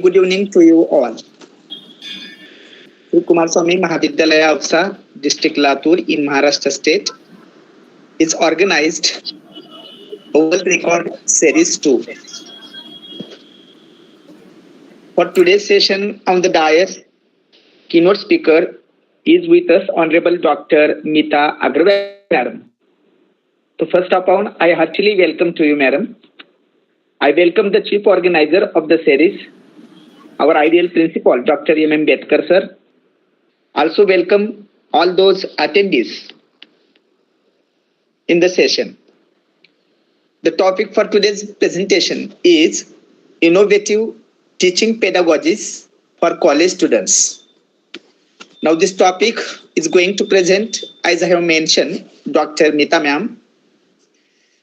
Good evening to you all. Shri Kumarswami Mahavidyalaya Ausa, District Latur in Maharashtra State is organized a World Record Series 2. For today's session on the dais, keynote speaker is with us Honorable Dr. Meeta Agrawal, Madam. So first of all, I heartily welcome to you, Madam. I welcome the Chief Organizer of the series, our ideal principal, Dr. M. Betkar, sir. Also welcome all those attendees in the session. The topic for today's presentation is Innovative Teaching Pedagogies for College Students. Now this topic is going to present, as I have mentioned, Dr. Meeta ma'am.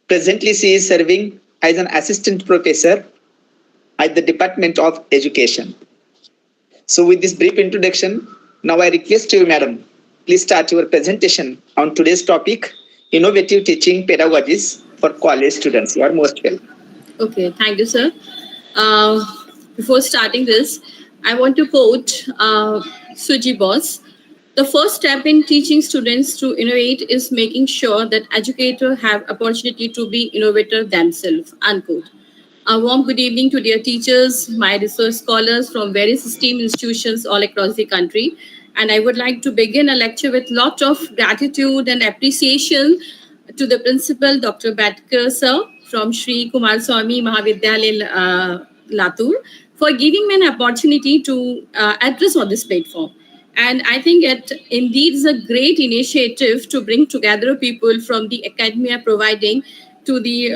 Presently she is serving as an assistant professor at the Department of Education. So with this brief introduction, now I request you, madam, please start your presentation on today's topic, Innovative Teaching Pedagogies for College Students. You are most welcome. Okay, thank you, sir. Before starting this, I want to quote Suji Bose. The first step in teaching students to innovate is making sure that educators have opportunity to be innovators themselves, unquote. A warm good evening to dear teachers, my research scholars from various STEAM institutions all across the country. And I would like to begin a lecture with lot of gratitude and appreciation to the principal, Dr. Betkar, sir, from Shri Kumarswami Mahavidyalaya, Latur, for giving me an opportunity to address on this platform. And I think it indeed is a great initiative to bring together people from the academia providing to the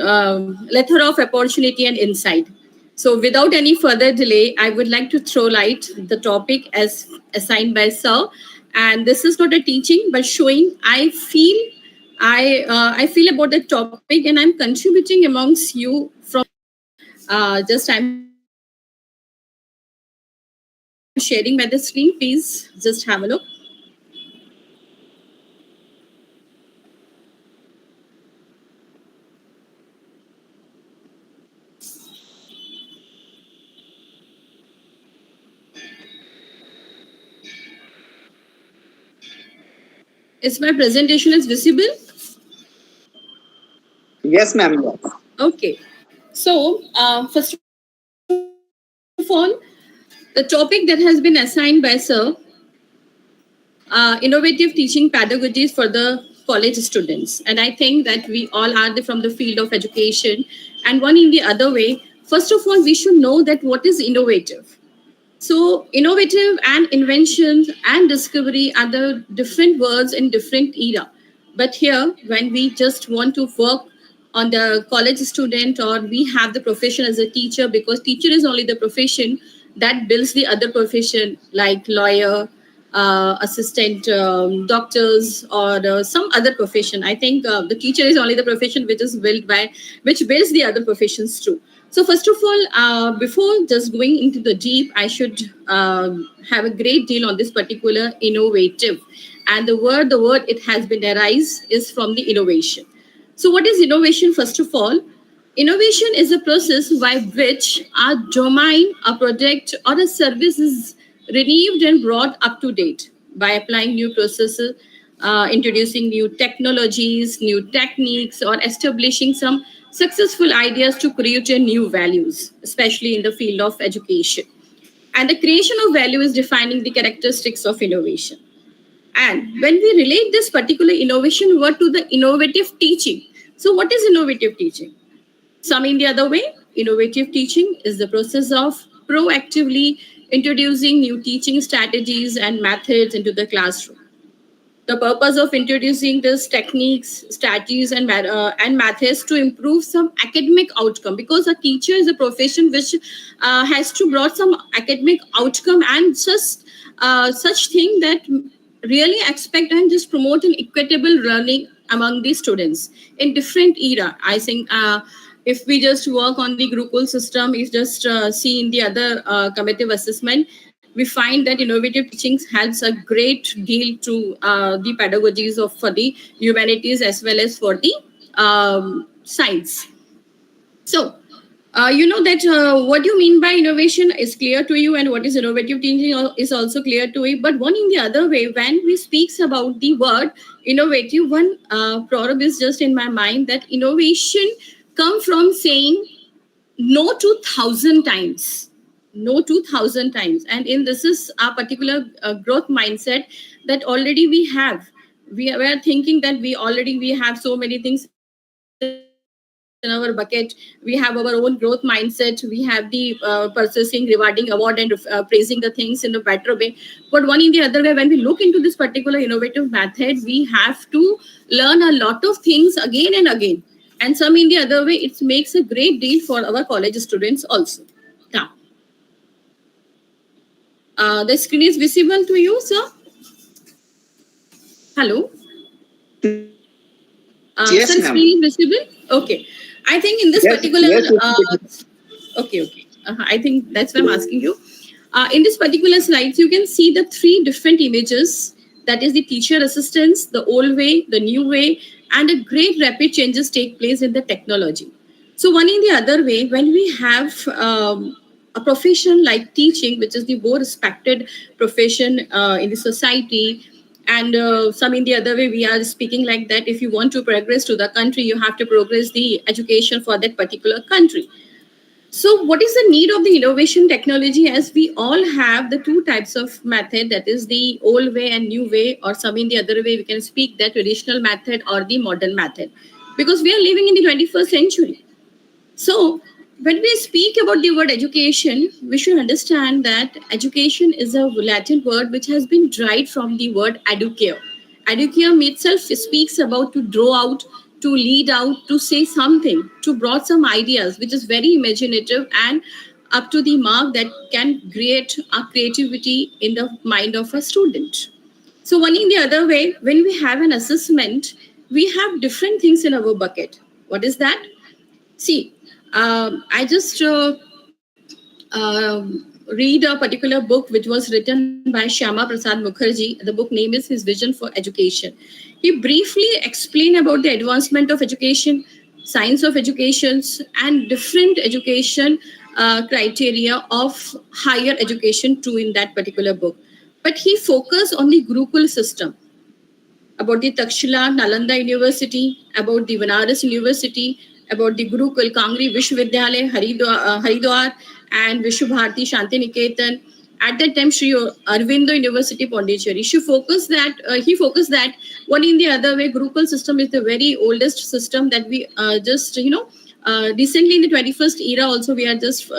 plethora of opportunity and insight. So without any further delay, I would like to throw light the topic as assigned by sir. And this is not a teaching, but showing I feel about the topic and I'm contributing amongst you from I'm sharing by the screen. Please just have a look. Is my presentation is visible? Yes, ma'am. Okay. So, first of all, the topic that has been assigned by sir, innovative teaching pedagogies for the college students. And I think that we all are from the field of education. And one in the other way, first of all, we should know that what is innovative. So innovative and invention and discovery are the different words in different era. But here, when we just want to work on the college student or we have the profession as a teacher, because teacher is only the profession that builds the other profession like lawyer, assistant, doctors, or some other profession. I think the teacher is only the profession which builds the other professions too. So first of all, before just going into the deep, I should have a great deal on this particular innovative. And the word it has been arise is from the innovation. So what is innovation? First of all, innovation is a process by which a domain, a product, or a service is renewed and brought up to date by applying new processes, introducing new technologies, new techniques, or establishing some successful ideas to create new values, especially in the field of education. And the creation of value is defining the characteristics of innovation. And when we relate this particular innovation word to the innovative teaching, so what is innovative teaching? Some in the other way, innovative teaching is the process of proactively introducing new teaching strategies and methods into the classroom. The purpose of introducing these techniques, strategies, and methods to improve some academic outcome, because a teacher is a profession which has to brought some academic outcome and just such thing that really expect and just promote an equitable learning among the students in different era. I think if we just work on the Gurukul system, if just see in the other combative assessment, we find that innovative teaching helps a great deal to the pedagogies for the humanities as well as for the science. So You know that what you mean by innovation is clear to you, and what is innovative thinking is also clear to you. But one in the other way, when we speaks about the word innovative, one proverb is just in my mind that innovation come from saying no to 1,000 times, no to 1,000 times, and in this is a particular growth mindset that already we have. We are thinking that we have so many things in our bucket. We have our own growth mindset. We have the purchasing rewarding award and praising the things in a better way. But one in the other way, when we look into this particular innovative method, we have to learn a lot of things again and again. And some in the other way, it makes a great deal for our college students also. Now, the screen is visible to you, sir. Hello. Yes, Sir, ma'am. screen is visible. Okay. I think in this Yes, particular yes. okay. I think that's why I'm asking you. In this particular slides, you can see the three different images. That is the teacher assistance, the old way, the new way, and a great rapid changes take place in the technology. So one in the other way, when we have a profession like teaching, which is the more respected profession in the society, and some in the other way, we are speaking like that. If you want to progress to the country, you have to progress the education for that particular country. So, what is the need of the innovation technology? As we all have the two types of method, that is the old way and new way, or some in the other way, we can speak the traditional method or the modern method, because we are living in the 21st century. So, when we speak about the word education, we should understand that education is a Latin word which has been derived from the word educare. Educare itself speaks about to draw out, to lead out, to say something, to brought some ideas, which is very imaginative and up to the mark that can create a creativity in the mind of a student. So, one in the other way, when we have an assessment, we have different things in our bucket. What is that? See, I just read a particular book which was written by Shyama Prasad Mukherjee. The book name is His Vision for Education. He briefly explained about the advancement of education, science of educations, and different education criteria of higher education too in that particular book. But he focused on the Gurukul system, about the Takshila Nalanda University, about the Banaras University, about the Gurukul Kangri Vishwavidyalaya Haridwar, and Vishwabharati Shanti Niketan. At that time, Sri Aurobindo University Pondicherry. He focused that one in the other way, Gurukul system is the very oldest system that we just recently in the 21st era also we are just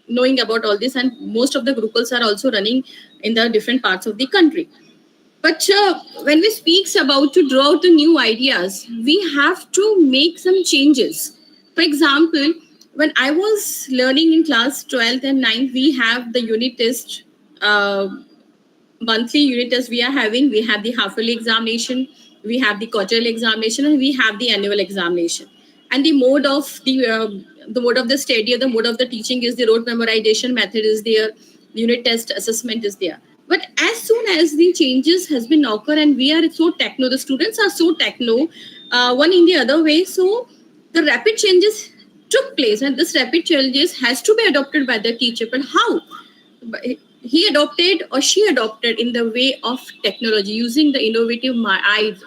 knowing about all this, and most of the Gurukuls are also running in the different parts of the country. But when we speaks about to draw out the new ideas, we have to make some changes. For example, when I was learning in class 12th and 9th, we have the unit test, monthly unit test we are having. We have the half yearly examination, we have the quarterly examination, and we have the annual examination. And the mode of the study, the mode of the teaching is the rote memorization method is there, unit test assessment is there. But as soon as the changes has been occur and we are so techno, the students are so techno, one in the other way. So the rapid changes took place, and this rapid changes has to be adopted by the teacher. But how? He adopted or she adopted in the way of technology, using the innovative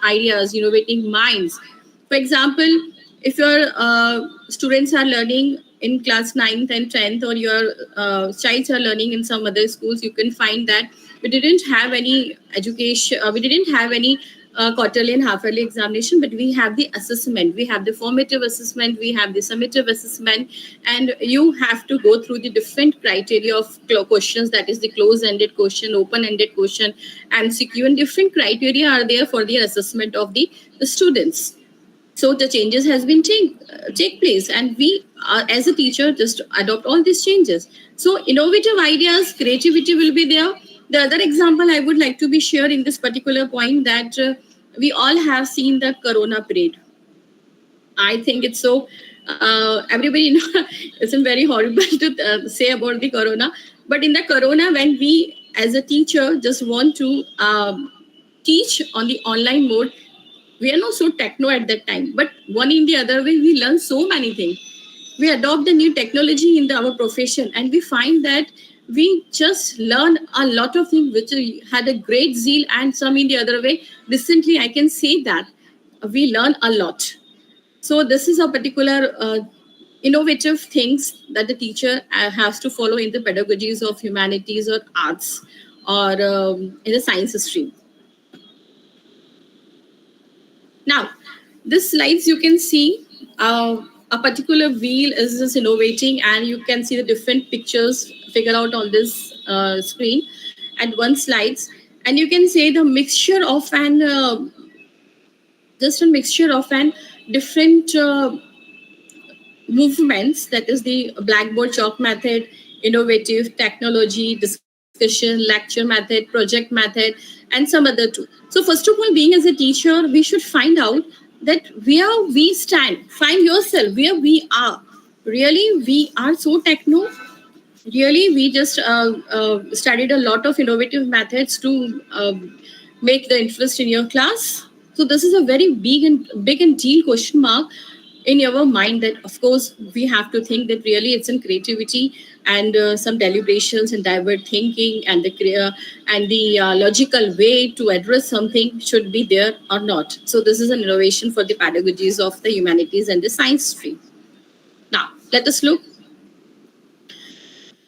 ideas, innovating minds. For example, if your students are learning in class 9th and 10th, or your childs are learning in some other schools, you can find that we didn't have any education, we didn't have any quarterly and half yearly examination, but we have the assessment, we have the formative assessment, we have the summative assessment, and you have to go through the different criteria of questions, that is the close-ended question, open-ended question, and MCQ, and different criteria are there for the assessment of the students. So the changes has been take place, and we as a teacher just adopt all these changes. So innovative ideas, creativity will be there. The other example I would like to be share in this particular point, that we all have seen the corona parade. I think it's so everybody it's very horrible to say about the corona, but in the corona, when we as a teacher just want to teach on the online mode, we are not so techno at that time, but one in the other way we learn so many things. We adopt the new technology in our profession, and we find that we just learn a lot of things which had a great zeal, and some in the other way. Recently, I can say that we learn a lot. So this is a particular innovative things that the teacher has to follow in the pedagogies of humanities or arts, or in the science stream. Now, this slides you can see a particular wheel is just innovating, and you can see the different pictures figure out on this screen and one slides, and you can say the mixture of an just a mixture of an different movements, that is the blackboard chalk method, innovative technology, discussion, lecture method, project method, and some other too. So first of all, being as a teacher, we should find out that where we stand, find yourself where we are. Really, we are so techno. Really, we just studied a lot of innovative methods to make the interest in your class. So this is a very big and deal question mark in your mind, that of course we have to think that really it's in creativity and some deliberations and divert thinking, and the logical way to address something should be there or not. So this is an innovation for the pedagogies of the humanities and the science stream. Now let us look.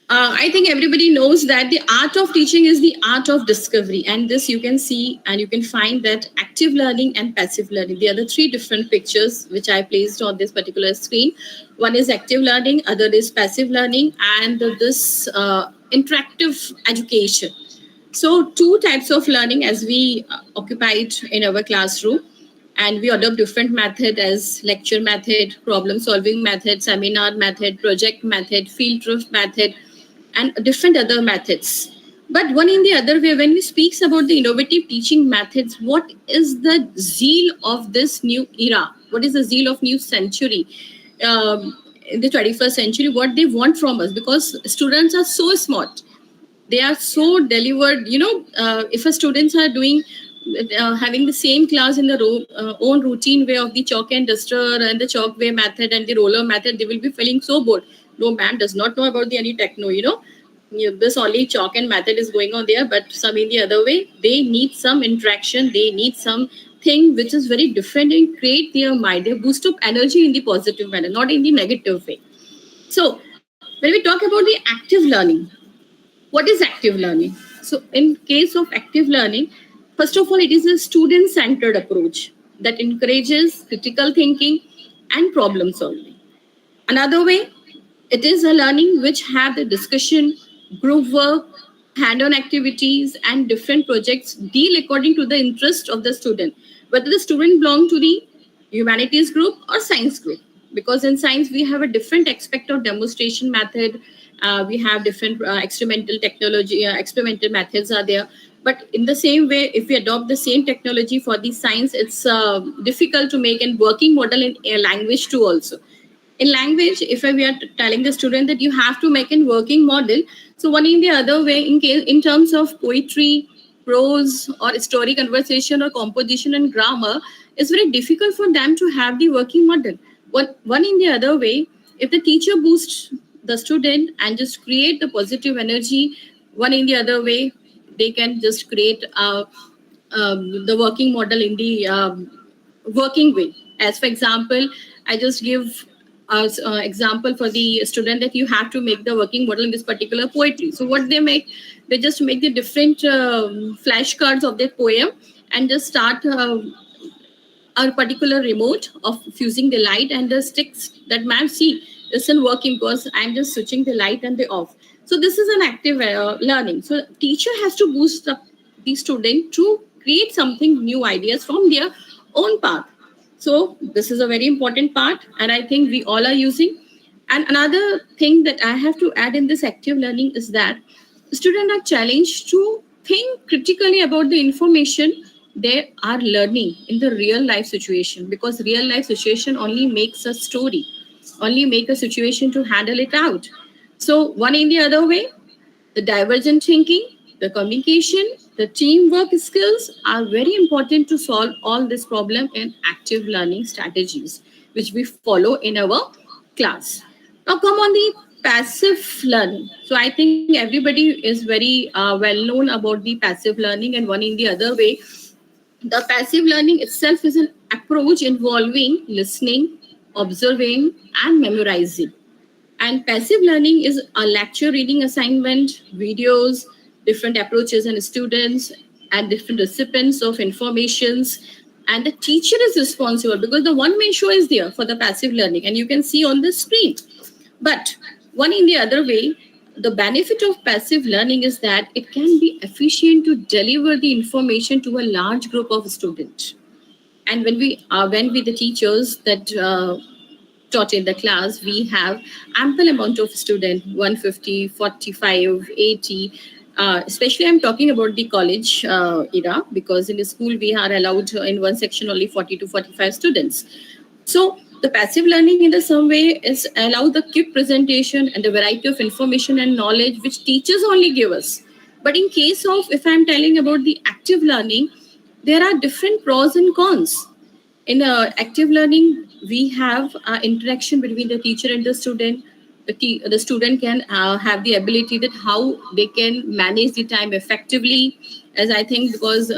I think everybody knows that the art of teaching is the art of discovery. And this you can see and you can find that active learning and passive learning. There are the three different pictures which I placed on this particular screen. One is active learning, other is passive learning, and this interactive education. So, two types of learning as we occupied in our classroom, and we adopt different method as lecture method, problem solving method, seminar method, project method, field trip method, and different other methods. But one in the other way, when we speaks about the innovative teaching methods, what is the zeal of this new era? What is the zeal of new century? In the 21st century, what they want from us, because students are so smart, they are so delivered. If a students are doing having the same class in the own routine way of the chalk and duster and the chalk way method and the roller method, they will be feeling so bored. No, man does not know about the any techno. This only chalk and method is going on there, but some in the other way, they need some interaction, they need some thing which is very different and create their mind. They boost up energy in the positive manner, not in the negative way. So when we talk about the active learning, what is active learning? So in case of active learning, first of all, it is a student centered approach that encourages critical thinking and problem solving. Another way, it is a learning which have the discussion, group work, hand-on activities, and different projects deal according to the interest of the student, whether the student belong to the humanities group or science group. Because in science we have a different aspect of demonstration method, we have different experimental technology, experimental methods are there. But in the same way, if we adopt the same technology for the science, it's difficult to make a working model in a language too also. In language, if we are telling the student that you have to make a working model, so one in the other way, in terms of poetry, prose, or story conversation, or composition and grammar, it's very difficult for them to have the working model. One in the other way, if the teacher boosts the student and just create the positive energy, one in the other way, they can just create the working model in the working way. As for example, I just give as example for the student that you have to make the working model in this particular poetry. So what they make, they just make the different flashcards of their poem and just start a particular remote of fusing the light and the sticks that ma'am see isn't working because I'm just switching the light and the off. So this is an active learning. So teacher has to boost up the student to create something new ideas from their own path. So this is a very important part, and I think we all are using. And another thing that I have to add in this active learning is that students are challenged to think critically about the information they are learning in the real life situation, because real life situation only makes a story, only make a situation to handle it out. So one in the other way, the divergent thinking, the communication, the teamwork skills are very important to solve all this problem in active learning strategies, which we follow in our class. Now come on the passive learning. So I think everybody is very well known about the passive learning, and one in the other way. The passive learning itself is an approach involving listening, observing, and memorizing. And passive learning is a lecture reading assignment, videos, different approaches and students, and different recipients of informations. And the teacher is responsible because the one main show is there for the passive learning, and you can see on the screen. But one in the other way, the benefit of passive learning is that it can be efficient to deliver the information to a large group of students. And when we the teachers that taught in the class, we have ample amount of student, 150, 45, 80. Especially I'm talking about the college era, because in the school we are allowed in one section only 40 to 45 students. So the passive learning in the some way is allow the quick presentation and the variety of information and knowledge which teachers only give us. But in case of, if I'm telling about the active learning, there are different pros and cons. In active learning, we have interaction between the teacher and the student. The student can have the ability that how they can manage the time effectively. As I think, because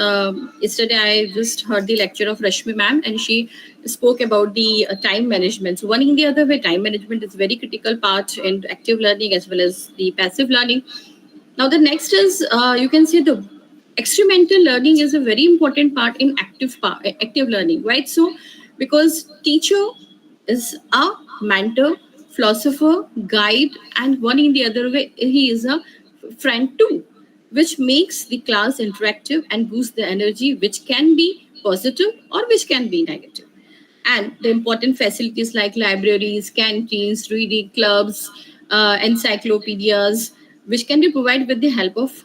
yesterday I just heard the lecture of Rashmi ma'am, and she spoke about the time management. So one in the other way, time management is very critical part in active learning as well as the passive learning. Now the next is you can see the experimental learning is a very important part in active learning, right? So because teacher is a mentor, philosopher, guide, and one in the other way he is a friend too, which makes the class interactive and boosts the energy, which can be positive or which can be negative. And the important facilities like libraries, canteens, reading clubs, encyclopedias, which can be provided with the help of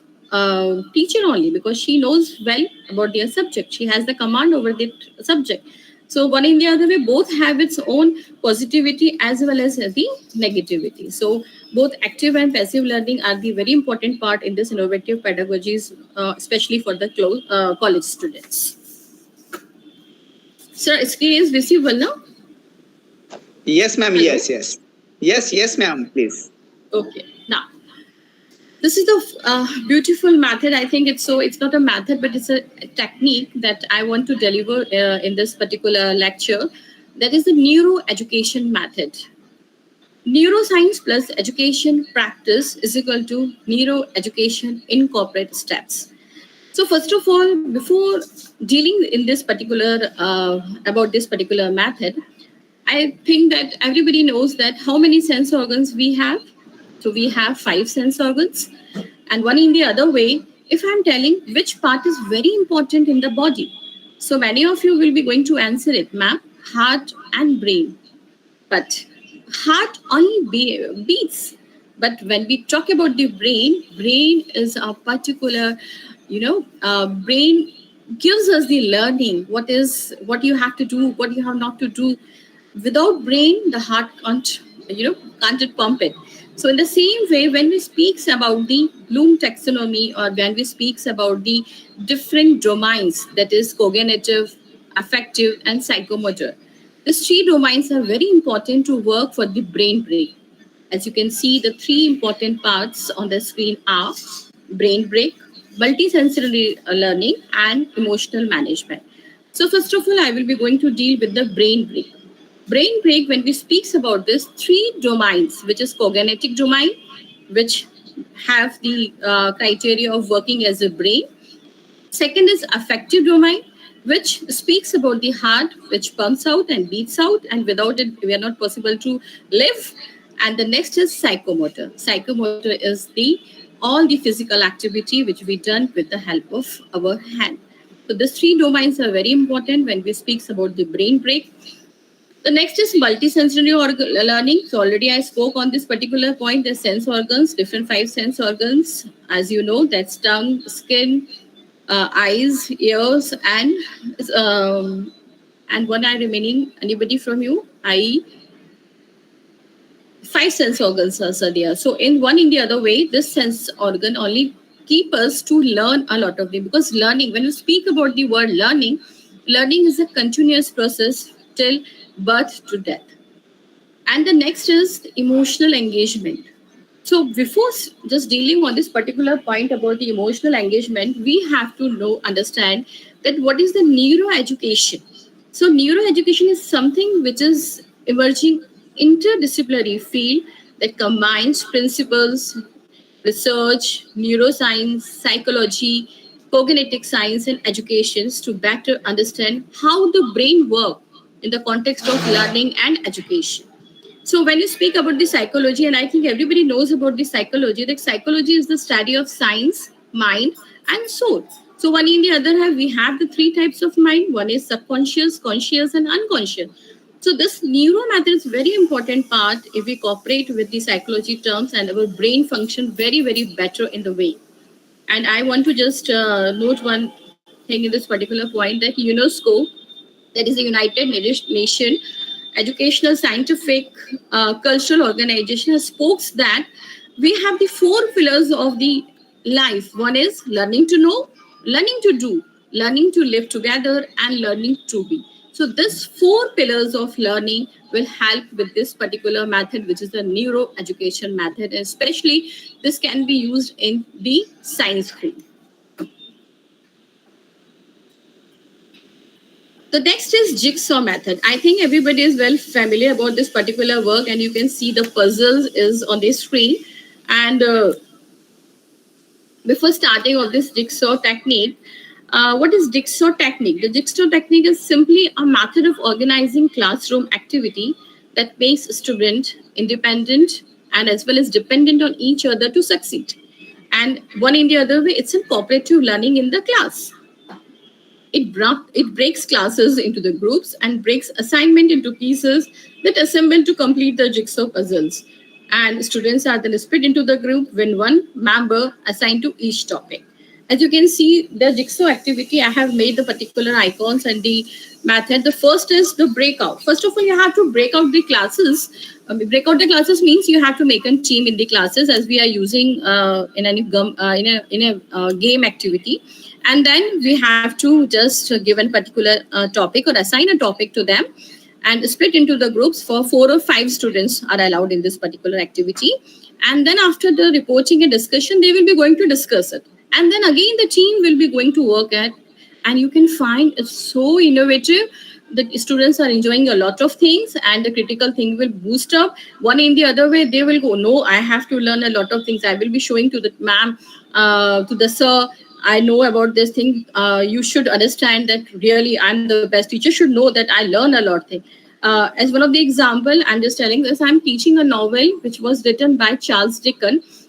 teacher only, because she knows well about their subject. She has the command over the subject. So one in the other way, both have its own positivity as well as the negativity. So both active and passive learning are the very important part in this innovative pedagogies, especially for the college students. Sir, screen is visible now? Yes, ma'am. Hello? Yes, yes. Yes, Okay. yes, ma'am. Please. Okay. Now, this is the beautiful method. I think it's so. It's not a method, but it's a technique that I want to deliver in this particular lecture. That is the neuro education method. Neuroscience plus education practice is equal to neuro education in corporate steps. So first of all, before dealing in this particular about this particular method, I think that everybody knows that how many sense organs we have. So we have five sense organs, and one in the other way. If I'm telling which part is very important in the body, so many of you will be going to answer it, ma'am, heart and brain. But heart only beats. But when we talk about the brain is a particular, brain gives us the learning. What you have to do, what you have not to do. Without brain, the heart can't pump it. So in the same way, when we speaks about the Bloom taxonomy, or when we speaks about the different domains, that is cognitive, affective, and psychomotor, these three domains are very important to work for the brain break. As you can see, the three important parts on the screen are brain break, multisensory learning, and emotional management. So first of all, I will be going to deal with the brain break. Brain break, when we speaks about this, three domains, which is cognitive domain, which have the criteria of working as a brain. Second is affective domain, which speaks about the heart, which pumps out and beats out, and without it, we are not possible to live. And the next is psychomotor. Psychomotor is the all the physical activity which we done with the help of our hand. So these three domains are very important when we speaks about the brain break. The next is multisensory learning. So already I spoke on this particular point. The sense organs, different five sense organs, as you know, that's tongue, skin, eyes, ears, and one eye remaining. Anybody from you? Eye. Five sense organs are there. So in one in the other way, this sense organ only keep us to learn a lot of them, because learning, when you speak about the word learning, learning is a continuous process till birth to death. And the next is emotional engagement. So before just dealing on this particular point about the emotional engagement, we have to know, understand that what is the neuroeducation. So neuroeducation is something which is emerging interdisciplinary field that combines principles, research, neuroscience, psychology, cognitive science, and educations to better understand how the brain works in the context of learning and education. So when you speak about the psychology, and I think everybody knows about the psychology, that psychology is the study of science, mind, and soul. So one in the other hand, we have the three types of mind. One is subconscious, conscious, and unconscious. So this neuro method is very important part if we cooperate with the psychology terms and our brain function very, very better in the way. And I want to just note one thing in this particular point that UNESCO, that is the United Nation educational, scientific, cultural organization, has spoke that we have the four pillars of the life. One is learning to know, learning to do, learning to live together, and learning to be. So this four pillars of learning will help with this particular method, which is the neuro education method. And especially this can be used in the science field. The next is jigsaw method. I think everybody is well familiar about this particular work, and you can see the puzzles is on the screen. And before starting of this jigsaw technique, what is jigsaw technique? The jigsaw technique is simply a method of organizing classroom activity that makes student independent and as well as dependent on each other to succeed. And one in the other way, it's a cooperative learning in the class. It breaks classes into the groups and breaks assignment into pieces that assemble to complete the jigsaw puzzles. And students are then split into the group when one member assigned to each topic. As you can see, the jigsaw activity, I have made the particular icons and the method. The first is the breakout. First of all, you have to break out the classes. Break out the classes means you have to make a team in the classes, as we are using in a game activity, and then we have to just give a particular topic or assign a topic to them and split into the groups. For 4 or 5 students are allowed in this particular activity, and then after the reporting and discussion they will be going to discuss it, and then again the team will be going to work at. And you can find it's so innovative. The students are enjoying a lot of things, and the critical thing will boost up. One in the other way, they will go, no, I have to learn a lot of things. I will be showing to the ma'am, to the sir, I know about this thing. You should understand that really I'm the best teacher. Should know that I learn a lot thing. As one of the example, I'm just telling this. I'm teaching a novel which was written by Charles Dickens.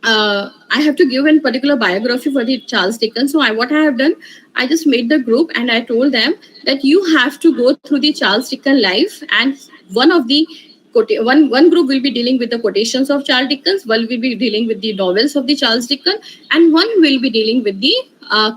I have to give a particular biography for the Charles Dickens. So what I have done, I just made the group and I told them that you have to go through the Charles Dickens life, and one of the one group will be dealing with the quotations of Charles Dickens, one will be dealing with the novels of the Charles Dickens, and one will be dealing with the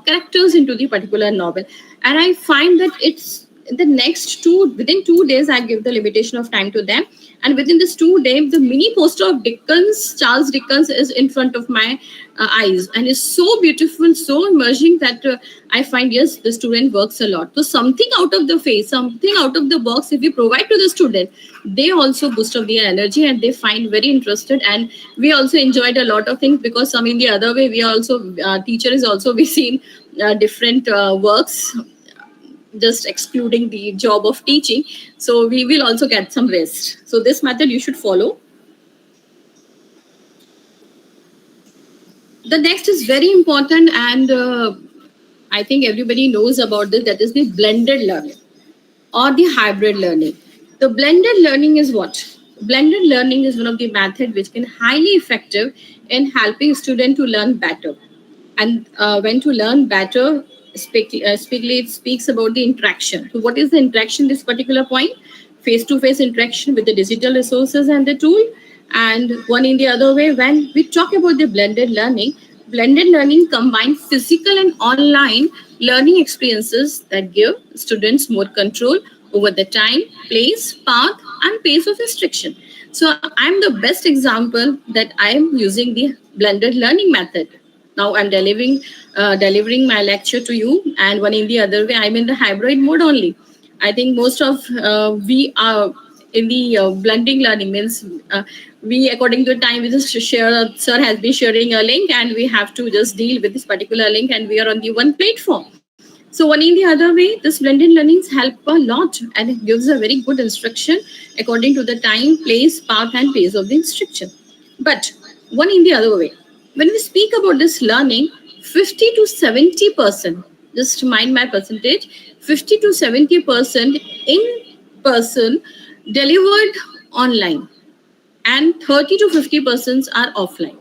characters into the particular novel. And I find that it's the next within 2 days, I give the limitation of time to them, and within this 2 days, the mini poster of Dickens, Charles Dickens, is in front of my eyes, and is so beautiful, so emerging that I find, yes, the student works a lot. So something out of the face, something out of the box, if we provide to the student, they also boost up their energy and they find very interested. And we also enjoyed a lot of things, because some in the other way, we also teacher is also we seen different works, just excluding the job of teaching. So we will also get some rest. So this method you should follow. The next is very important, and I think everybody knows about this. That is the blended learning or the hybrid learning. The blended learning is what? Blended learning is one of the methods which can highly effective in helping students to learn better. And when to learn better, it speaks about the interaction. So what is the interaction, this particular point? Face-to-face interaction with the digital resources and the tool. And one in the other way, when we talk about the blended learning combines physical and online learning experiences that give students more control over the time, place, path, and pace of instruction. So I'm the best example that I am using the blended learning method. Now I'm delivering my lecture to you, and one in the other way, I'm in the hybrid mode only. I think most of we are in the blending learning means we, according to the time, we just share, sir has been sharing a link and we have to just deal with this particular link and we are on the one platform. So one in the other way, this blended learnings help a lot and it gives a very good instruction according to the time, place, path and pace of the instruction. But one in the other way, when we speak about this learning, 50 to 70%, just mind my percentage, 50 to 70% in person delivered online and 30 to 50% are offline.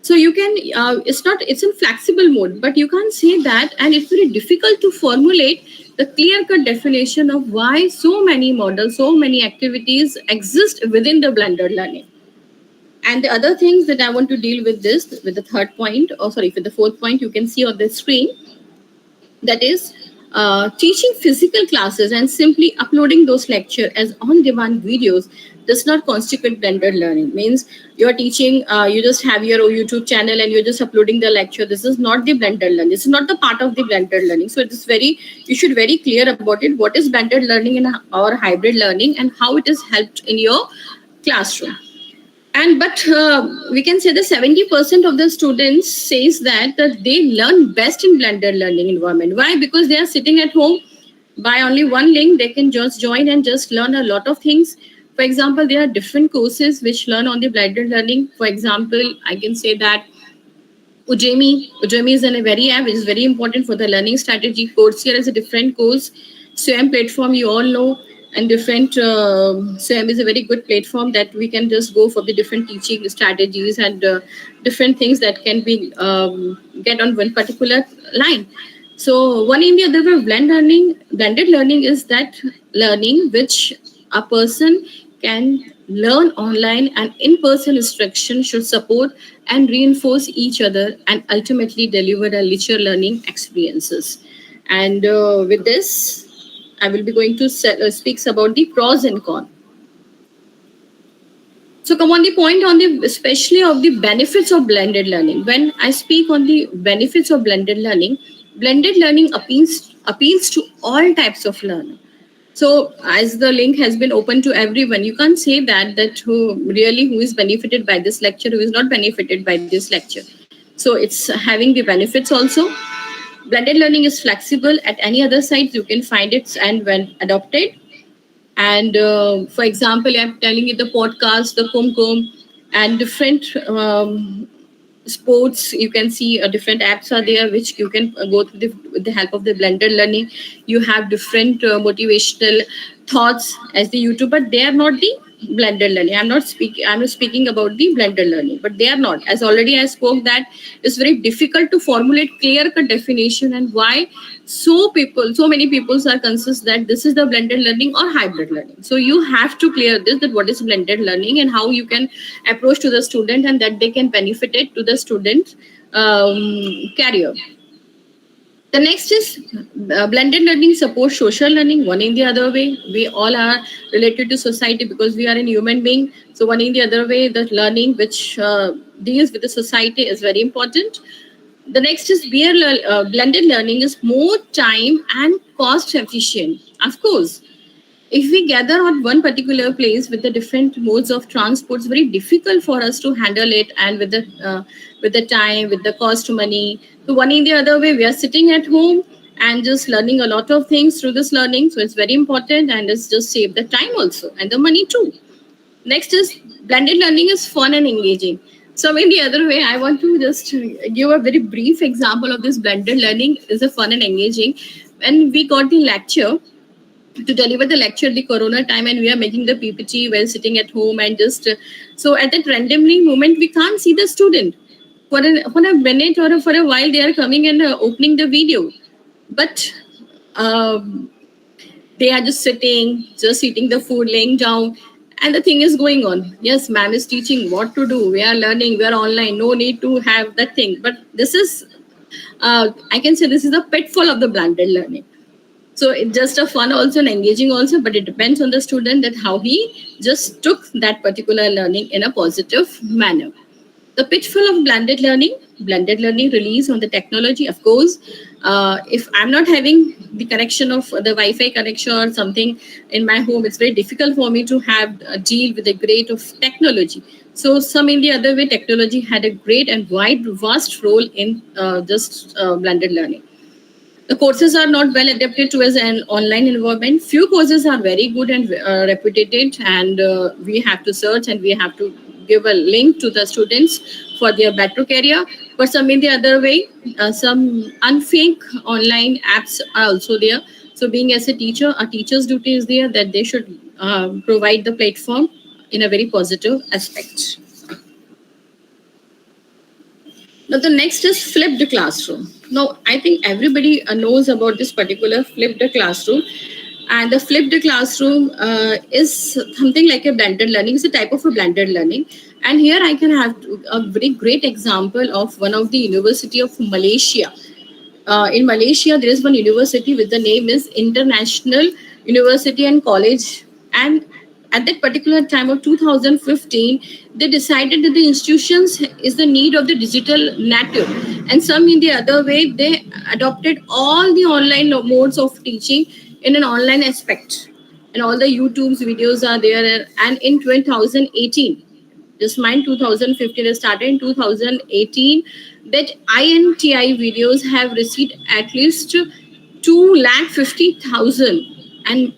So you can it's in flexible mode, but you can't say that, and it's very difficult to formulate the clear cut definition of why so many models, so many activities exist within the blended learning. And the other things that I want to deal with this, with the third point, or sorry, with the fourth point, you can see on the screen, that is teaching physical classes and simply uploading those lecture as on-demand videos does not constitute blended learning. Means you're teaching, you just have your YouTube channel and you're just uploading the lecture. This is not the blended learning. This is not the part of the blended learning. So it is very, you should very clear about it. What is blended learning and or hybrid learning and how it is helped in your classroom. And but we can say that 70% of the students says that they learn best in blended learning environment. Why? Because they are sitting at home. By only one link they can just join and just learn a lot of things. For example, there are different courses which learn on the blended learning. For example, I can say that Udemy is a very app which is very important for the learning strategy. Coursera is a different course. SWAYAM platform you all know, and different SWAYAM is a very good platform that we can just go for the different teaching strategies and different things that can be get on one particular line. So one in the other way, blended learning is that learning which a person can learn online and in-person instruction should support and reinforce each other and ultimately deliver a richer learning experiences. And with this, I will be going to speaks about the pros and cons. So come on the point on the especially of the benefits of blended learning. When I speak on the benefits of blended learning appeals to all types of learner. So as the link has been open to everyone, you can't say that who is benefited by this lecture, who is not benefited by this lecture. So it's having the benefits also. Blended learning is flexible at any other site. You can find it and when adopted. And for example, I'm telling you the podcast, the Kumkum, and different sports. You can see different apps are there which you can go through with the help of the blended learning. You have different motivational thoughts as the YouTube, but they are not the blended learning. I'm not speaking about the blended learning, but they are not. As already I spoke that it's very difficult to formulate clear cut definition and why so many people are consist that this is the blended learning or hybrid learning. So you have to clear this, that what is blended learning and how you can approach to the student and that they can benefit it to the student career. The next is blended learning supports social learning. One in the other way, we all are related to society because we are a human being. So one in the other way, the learning which deals with the society is very important. The next is blended learning is more time and cost efficient. Of course, if we gather on one particular place with the different modes of transport, it's very difficult for us to handle it, and with the time, with the cost money. So one in the other way, we are sitting at home and just learning a lot of things through this learning. So it's very important, and it's just save the time also and the money too. Next is blended learning is fun and engaging. So in the other way, I want to just give a very brief example of this blended learning is a fun and engaging. When we got the lecture to deliver the lecture the corona time and we are making the PPT while sitting at home and just so at that randomly moment we can't see the student for a minute or for a while they are coming and opening the video, but they are just sitting, just eating the food, laying down, and the thing is going on. Yes, ma'am is teaching what to do, we are learning, we are online, no need to have that thing. But this is I can say this is a pitfall of the blended learning. So it's just a fun also and engaging also, but it depends on the student that how he just took that particular learning in a positive manner. The pitfall of blended learning relies on the technology, of course. If I'm not having the connection of the Wi-Fi connection or something in my home, it's very difficult for me to have a deal with the great of technology. So some in the other way, technology had a great and vast role in just blended learning. The courses are not well adapted to as an online environment. Few courses are very good and reputed, and we have to search and we have to give a link to the students for their better career. But some in the other way, some unfake online apps are also there. So being as a teacher, a teacher's duty is there that they should provide the platform in a very positive aspect. Now, the next is flipped classroom. Now, I think everybody knows about this particular flipped classroom. And the flipped classroom is something like a blended learning. It's a type of a blended learning. And here I can have a very great example of one of the University of Malaysia. In Malaysia, there is one university with the name is International University and College. And at that particular time of 2015, they decided that the institutions is the need of the digital native. And some in the other way, they adopted all the online modes of teaching in an online aspect. And all the YouTube's videos are there. And in 2018, just mind 2015 is started in 2018, that INTI videos have received at least 250,000, and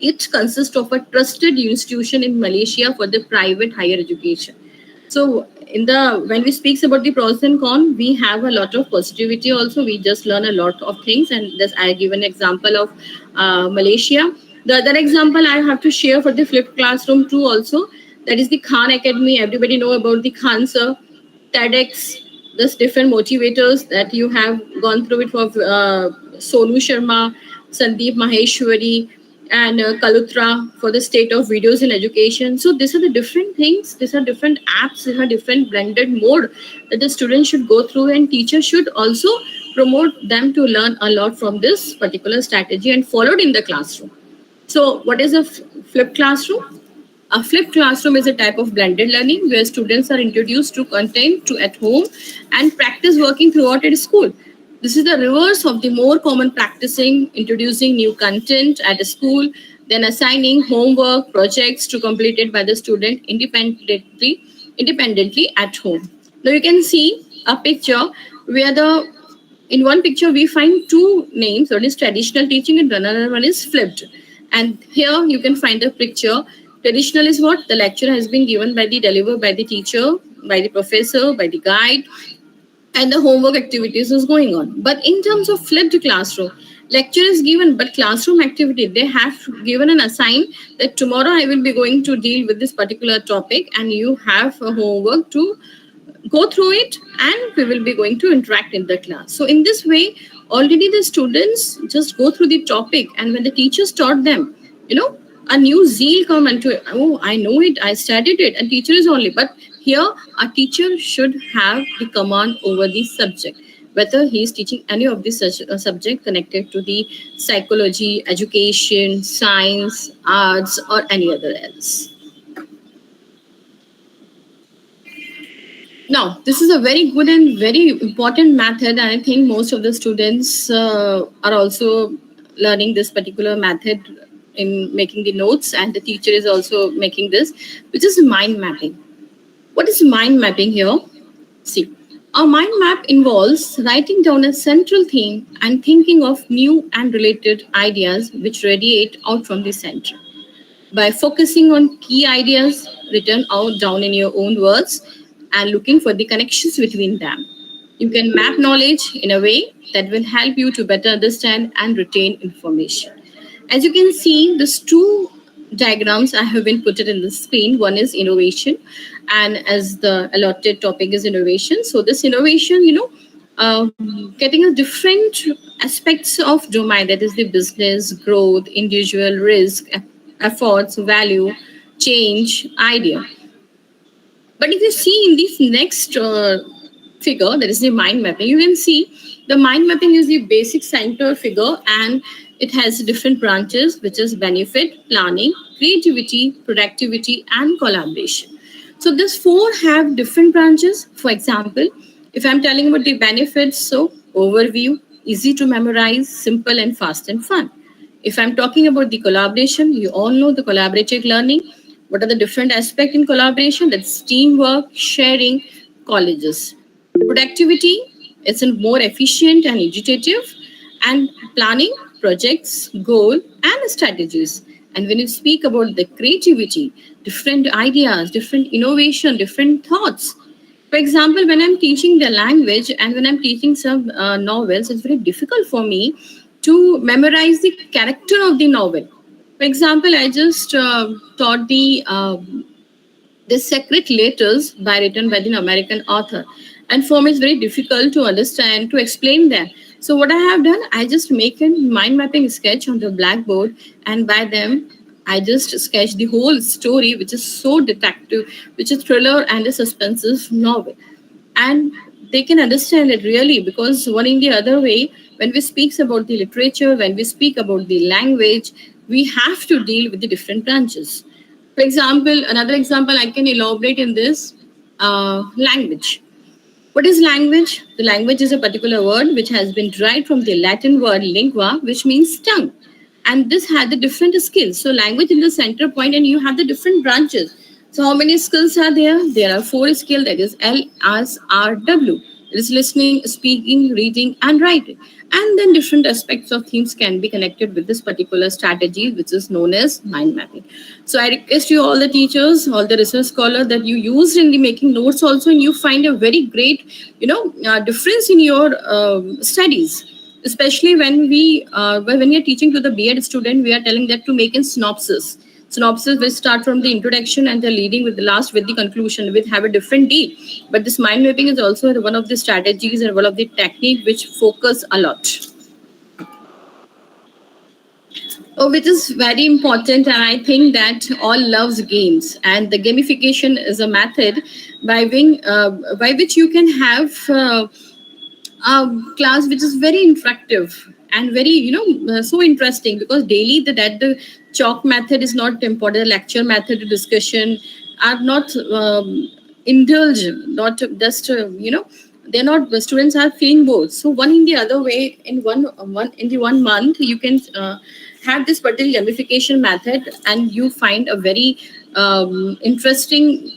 it consists of a trusted institution in Malaysia for the private higher education. So in the when we speaks about the pros and cons, we have a lot of positivity also. We just learn a lot of things, and this I give an example of Malaysia. The other example I have to share for the flipped classroom too also, that is the Khan Academy. Everybody know about the Khan sir, TEDx, this different motivators that you have gone through it for Sonu Sharma, Sandeep Maheshwari, and Kalutra for the state of videos in education. So these are the different things. These are different apps. These are different blended mode that the students should go through, and teachers should also promote them to learn a lot from this particular strategy and followed in the classroom. So what is a flipped classroom? A flipped classroom is a type of blended learning where students are introduced to content to at home and practice working throughout at school. This is the reverse of the more common practicing, introducing new content at a school, then assigning homework projects to completed by the student independently at home. Now you can see a picture where the in one picture we find two names. One is traditional teaching and another one is flipped. And here you can find the picture. Traditional is what? The lecture has been given by the delivered by the teacher, by the professor, by the guide, and the homework activities is going on. But in terms of flipped classroom, lecture is given, but classroom activity, they have given an assign that tomorrow I will be going to deal with this particular topic, and you have a homework to go through it, and we will be going to interact in the class. So in this way, already the students just go through the topic, and when the teachers taught them, a new zeal come into it. Oh, I know it, I studied it, and teacher is only. But here, a teacher should have the command over the subject, whether he is teaching any of the subject connected to the psychology, education, science, arts, or any other else. Now, this is a very good and very important method. And I think most of the students are also learning this particular method in making the notes, and the teacher is also making this, which is mind mapping. What is mind mapping here? See, a mind map involves writing down a central theme and thinking of new and related ideas which radiate out from the center. By focusing on key ideas written out down in your own words and looking for the connections between them, you can map knowledge in a way that will help you to better understand and retain information. As you can see, these two diagrams I have been put it in the screen. One is innovation, and as the allotted topic is innovation, so this innovation, getting a different aspects of domain, that is the business, growth, individual risk, efforts, value, change, idea. But if you see in this next figure, that is the mind mapping, you can see the mind mapping is the basic center figure, and it has different branches, which is benefit, planning, creativity, productivity, and collaboration. So these four have different branches. For example, if I'm telling about the benefits, so overview, easy to memorize, simple and fast and fun. If I'm talking about the collaboration, you all know the collaborative learning. What are the different aspects in collaboration? That's teamwork, sharing, colleges. Productivity, it's a more efficient and initiative, and planning, projects, goal, and strategies. And when you speak about the creativity, different ideas, different innovation, different thoughts. For example, when I'm teaching the language and when I'm teaching some novels, it's very difficult for me to memorize the character of the novel. For example, I just taught the Secret Letters by written by the American author. And for me, it's very difficult to understand, to explain that. So what I have done, I just make a mind mapping sketch on the blackboard, and by them, I just sketch the whole story, which is so detective, which is thriller and a suspense novel. And they can understand it really, because one in the other way, when we speak about the literature, when we speak about the language, we have to deal with the different branches. For example, another example I can elaborate in this, language. What is language? The language is a particular word which has been derived from the Latin word lingua, which means tongue. And this had the different skills. So language in the center point, and you have the different branches. So how many skills are there? There are four skills, that is L, S, R, W. It is listening, speaking, reading, and writing. And then different aspects of themes can be connected with this particular strategy, which is known as mind mapping. So I request you, all the teachers, all the research scholars, that you used in the making notes also, and you find a very great, difference in your studies. Especially when you're teaching to the B.Ed student, we are telling that to make a synopsis. Synopsis will start from the introduction and the leading with the last with the conclusion, with have a different deal. But this mind mapping is also one of the strategies and one of the technique which focus a lot. Oh, which is very important, and I think that all loves games, and the gamification is a method by which you can have class which is very interactive and very so interesting, because daily that the chalk method is not important, the lecture method, the discussion are not indulged, not just they're not, the students are feeling bored. So one in the other way, in one in the 1 month you can have this particular gamification method, and you find a very interesting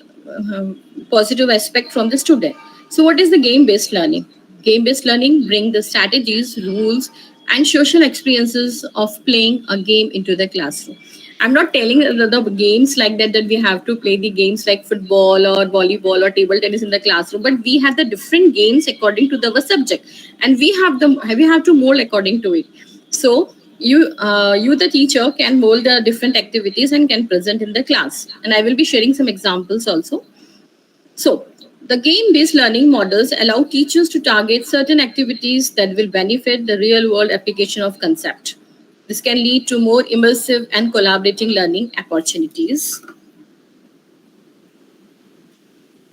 positive aspect from the student. So what is the game based learning? Game based learning bring the strategies, rules, and social experiences of playing a game into the classroom. I'm not telling the games like that we have to play the games like football or volleyball or table tennis in the classroom, but we have the different games according to the subject, and we have to mold according to it. So you the teacher can mold the different activities and can present in the class, and I will be sharing some examples also. So, the game based learning models allow teachers to target certain activities that will benefit the real world application of concept. This can lead to more immersive and collaborating learning opportunities.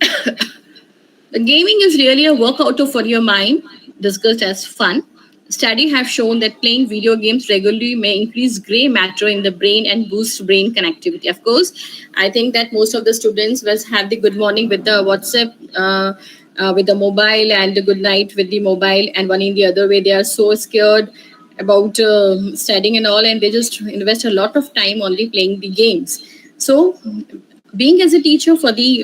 The gaming is really a workout for your mind, discussed as fun. Studies have shown that playing video games regularly may increase gray matter in the brain and boost brain connectivity. Of course, I think that most of the students will have the good morning with the WhatsApp, with the mobile, and the good night with the mobile, and one in the other way. They are so scared about studying and all, and they just invest a lot of time only playing the games. So being as a teacher for the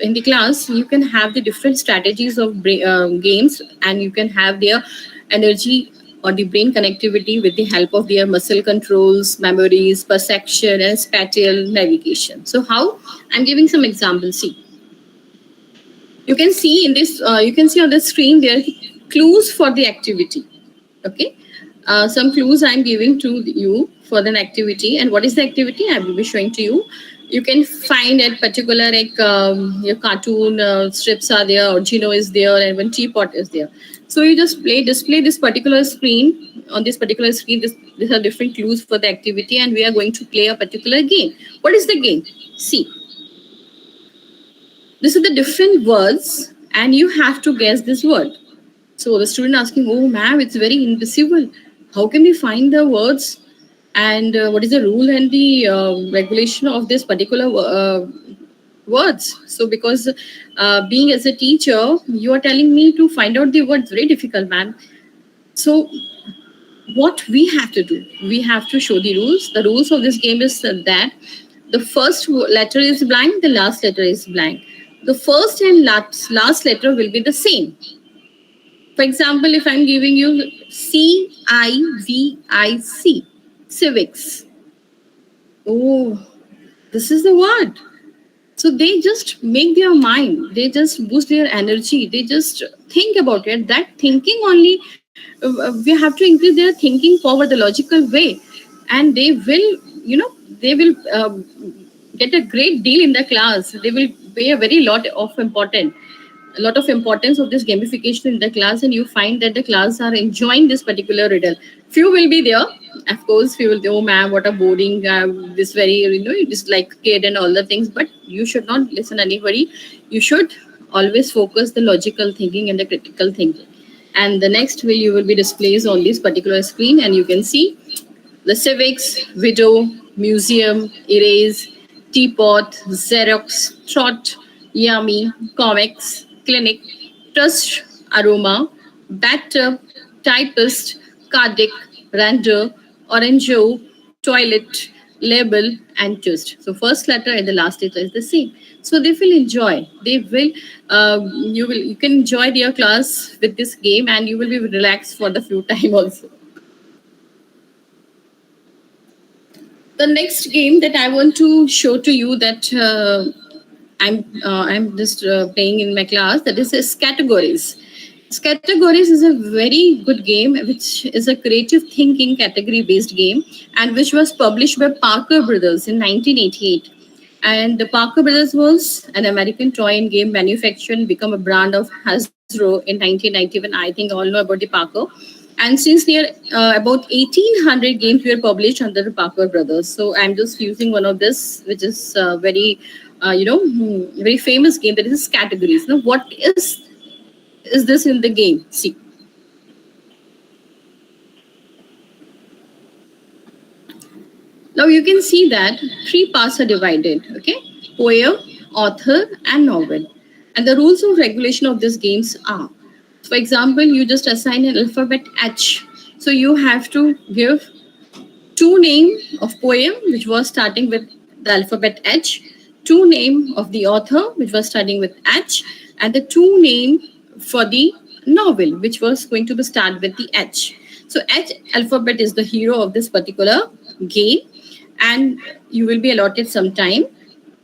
in the class, you can have the different strategies of games, and you can have their energy or the brain connectivity with the help of their muscle controls, memories, perception, and spatial navigation. So how? I'm giving some examples. See, you can see in this you can see on the screen there are clues for the activity. Okay, some clues I'm giving to you for an activity, and what is the activity I will be showing to you. You can find at particular like your cartoon strips are there, or Gino is there, and one teapot is there. So you just display this particular screen. On this particular screen, these are different clues for the activity, and we are going to play a particular game. What is the game? See, these are the different words, and you have to guess this word. So the student asking, "Oh, ma'am, it's very invisible. How can we find the words? And what is the rule and the regulation of this particular words. So because being as a teacher, you are telling me to find out the words, very difficult, man. So what we have to do, we have to show the rules. The rules of this game is that the first letter is blank, the last letter is blank. The first and last letter will be the same. For example, if I'm giving you CIVIC, civics. Oh, this is the word. So they just make their mind, they just boost their energy, they just think about it. That thinking only, we have to increase their thinking forward the logical way, and they will, they will get a great deal in the class. They will pay a lot of importance of this gamification in the class, and you find that the class are enjoying this particular riddle. Few will be there, of course. Few will be, oh ma'am, what a boring, this very, just like kid and all the things. But you should not listen anybody. You should always focus the logical thinking and the critical thinking. And the next will, you will be displayed on this particular screen, and you can see the civics, widow, museum, erase, teapot, Xerox, trot, yummy, comics, clinic, trust, aroma, bathtub, typist, cardiac, render, orango, toilet, label, and twist. So first letter and the last letter is the same. So they will enjoy. They will, you can enjoy their class with this game, and you will be relaxed for the few time also. The next game that I want to show to you, that I'm just playing in my class, that is categories. Categories is a very good game, which is a creative thinking category based game, and which was published by Parker Brothers in 1988. And the Parker Brothers was an American toy and game manufacturer and become a brand of Hasbro in 1991. I think all know about the Parker. And since near about 1800 games were published under the Parker Brothers. So I'm just using one of this, which is very, very famous game, that is categories. Now, what is this in the game? See, now you can see that three parts are divided. Okay, poem, author, and novel. And the rules of regulation of these games are, for example, you just assign an alphabet H. So you have to give two name of poem which was starting with the alphabet H, two name of the author which was starting with H, and the two name for the novel which was going to be start with the H. So H alphabet is the hero of this particular game, and you will be allotted some time,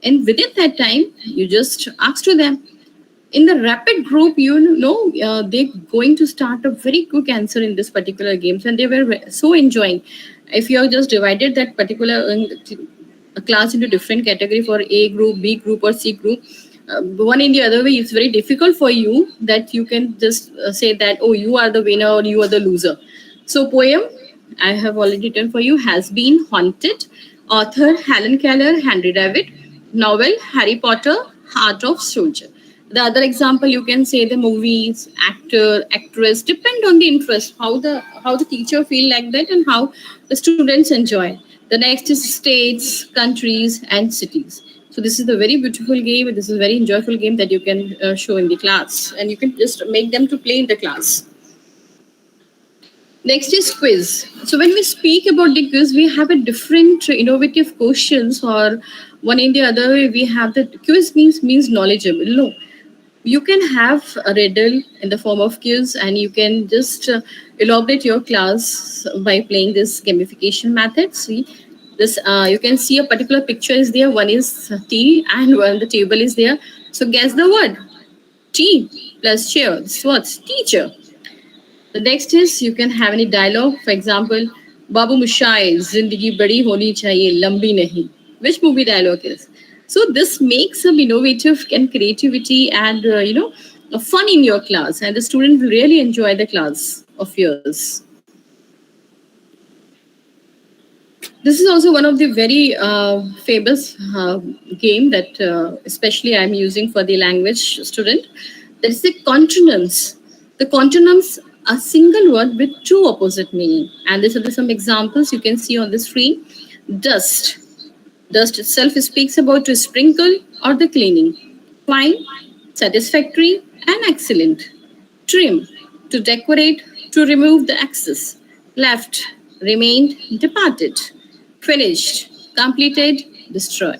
and within that time you just ask to them. In the rapid group, they're going to start a very quick answer in this particular games, and they were so enjoying. If you have just divided that particular class into different category for A group, B group, or C group, one in the other way, it's very difficult for you that you can just say that, oh, you are the winner or you are the loser. So poem, I have already written for you, Has Been, Haunted. Author, Helen Keller, Henry David. Novel, Harry Potter, Heart of Soldier. The other example, you can say the movies, actor, actress, depend on the interest, how the teacher feel like that, and how the students enjoy. The next is states, countries, and cities. So this is a very beautiful game. This is a very enjoyable game that you can show in the class, and you can just make them to play in the class. Next is quiz. So when we speak about the quiz, we have a different innovative questions, or one in the other way. We have the quiz means knowledgeable. No, you can have a riddle in the form of quiz, and you can just elaborate your class by playing this gamification method. See this, you can see a particular picture is there. One is tea, and one the table is there. So guess the word. Tea plus chair. This what's teacher. The next is, you can have any dialogue. For example, Babu Mushaye, Zindagi Badi Honi Chahiye, Lambi Nahi. Which movie dialogue is? So this makes some innovative and creativity and fun in your class, and the student will really enjoy the class of yours. This is also one of the very famous game that especially I'm using for the language student. That is the consonants. The consonants are single word with two opposite meaning. And these are some examples you can see on the screen. Dust, Dust itself speaks about to sprinkle or the cleaning. Fine, satisfactory, and excellent. Trim, to decorate, to remove the excess. Left, remained, departed. Finished, completed, destroyed.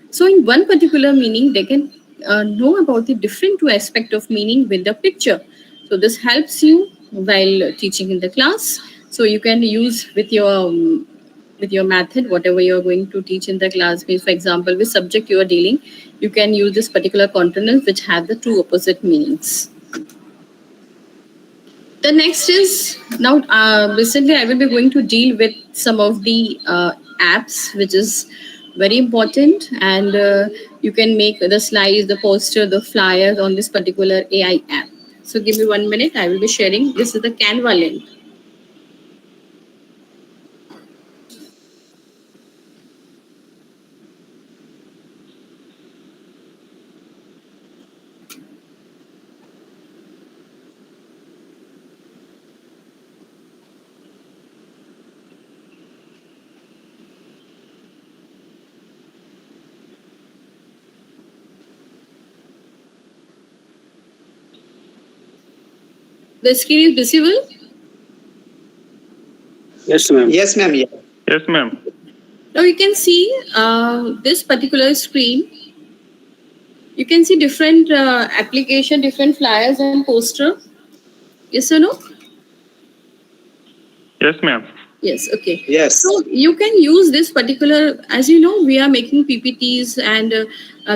So, in one particular meaning, they can know about the different two aspect of meaning with the picture. So, this helps you while teaching in the class. So, you can use with your method whatever you're going to teach in the class. Means, for example, which subject you are dealing, you can use this particular continent which have the two opposite meanings. The next is now recently I will be going to deal with some of the apps which is very important, and you can make the slides, the poster, the flyers on this particular AI app. So give me 1 minute, I will be sharing. This is the Canva link. The screen is visible. Yes, ma'am. Yes, ma'am. Yeah. Yes, ma'am. Now you can see this particular screen. You can see different application, different flyers and poster. Yes or no? Yes, ma'am. Yes, okay. Yes. So you can use this particular, as you know, we are making PPTs, and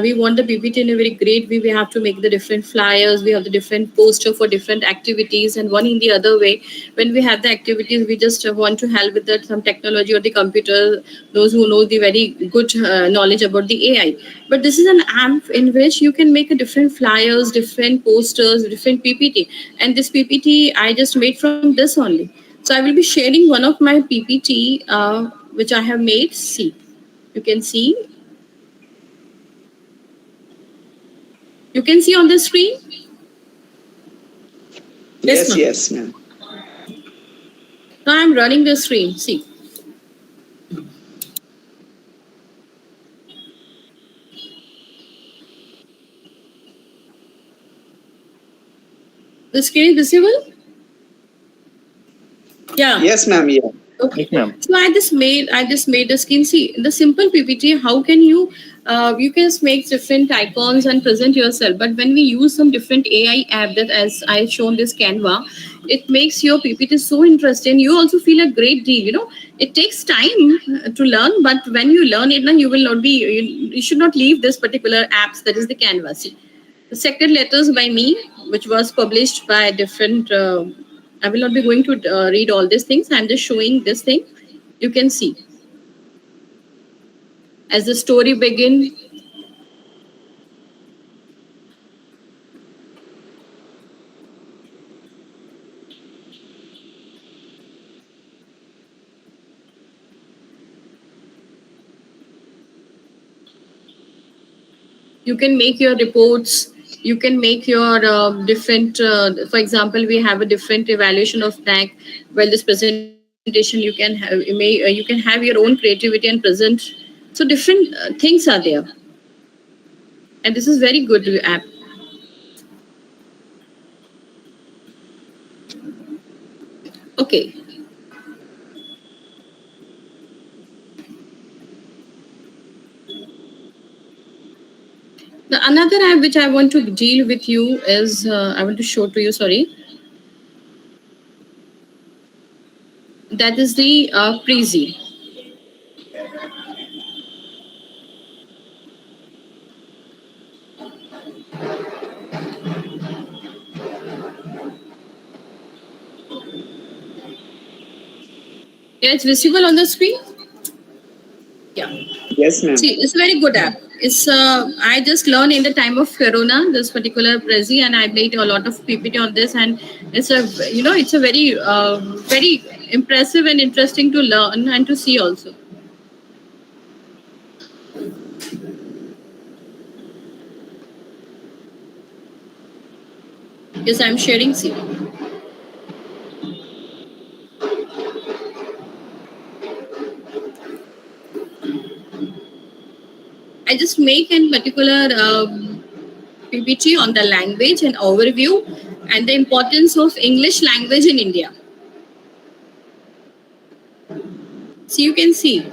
we want the PPT in a very great way. We have to make the different flyers, we have the different poster for different activities, and one in the other way. When we have the activities, we just want to help with that, some technology or the computer, those who know the very good knowledge about the AI. But this is an app in which you can make a different flyers, different posters, different PPT. And this PPT I just made from this only. So I will be sharing one of my PPT which I have made. See, you can see, on the screen. Yes, ma'am. yes, ma'am. Now I'm running the screen. See, the screen is visible. Yeah. Yes, ma'am. Yeah. Okay. Yes, ma'am. So I just made the screen. See, the simple PPT. How can you can just make different icons and present yourself. But when we use some different AI app, that as I shown this Canva, it makes your PPT so interesting. You also feel a great deal. It takes time to learn, but when you learn it, now you will not be. You should not leave this particular apps. That is the Canva. See, the second letters by me, which was published by different. I will not be going to read all these things. I'm just showing this thing. You can see as the story begin. You can make your reports. You can make your different. For example, we have a different evaluation of tag. Well, this presentation you can have. You can have your own creativity and present. So different things are there, and this is very good app. Okay. The another app which I want to deal with you is I want to show to you. Sorry, that is the Prezi. Yeah, it's visible on the screen. Yeah. Yes, ma'am. See, it's a very good app. It's I just learned in the time of Corona this particular Prezi, and I made a lot of PPT on this, and it's a it's a very impressive and interesting to learn and to see also. Yes, I'm sharing. See. I just make a particular PPT on the language and overview and the importance of English language in India. So you can see.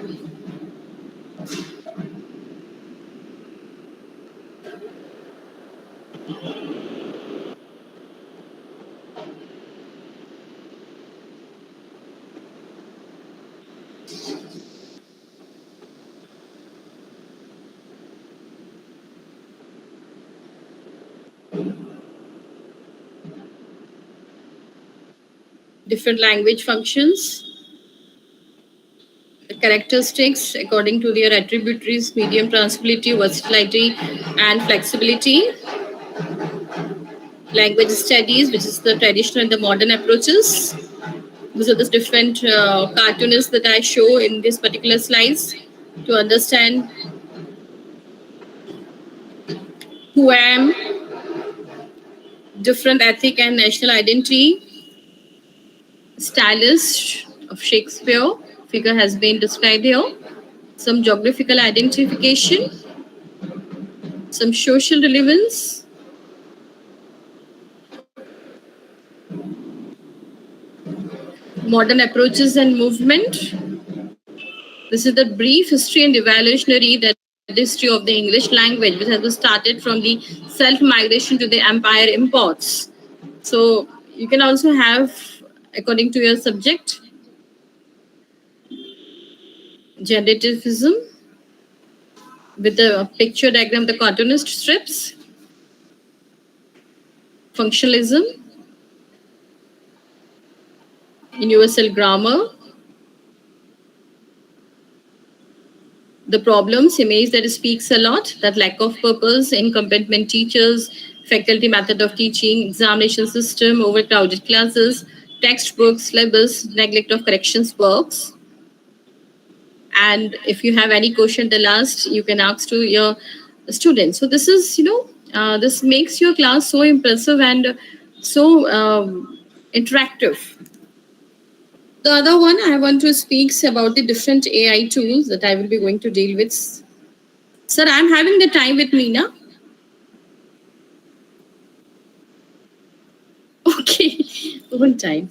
Different language functions, the characteristics according to their attributaries, medium transferability, versatility, and flexibility. Language studies, which is the traditional and the modern approaches. These are the different cartoonists that I show in this particular slides to understand who I am, different ethnic and national identity, stylist of Shakespeare figure has been described here, some geographical identification, some social relevance, modern approaches and movement. This is the brief history and evaluationary that history of the English language, which has started from the self-migration to the empire imports. So you can also have, according to your subject, generativism with the picture diagram, the cartoonist strips, functionalism, universal grammar, the problems image that speaks a lot, that lack of purpose, incompetent teachers, faculty method of teaching, examination system, overcrowded classes, textbooks, syllabus, neglect of corrections works. And if you have any question the last, you can ask to your students. So this is, this makes your class so impressive and so interactive. The other one I want to speak about the different AI tools that I will be going to deal with. Sir, I'm having the time with Meena. Okay, one time.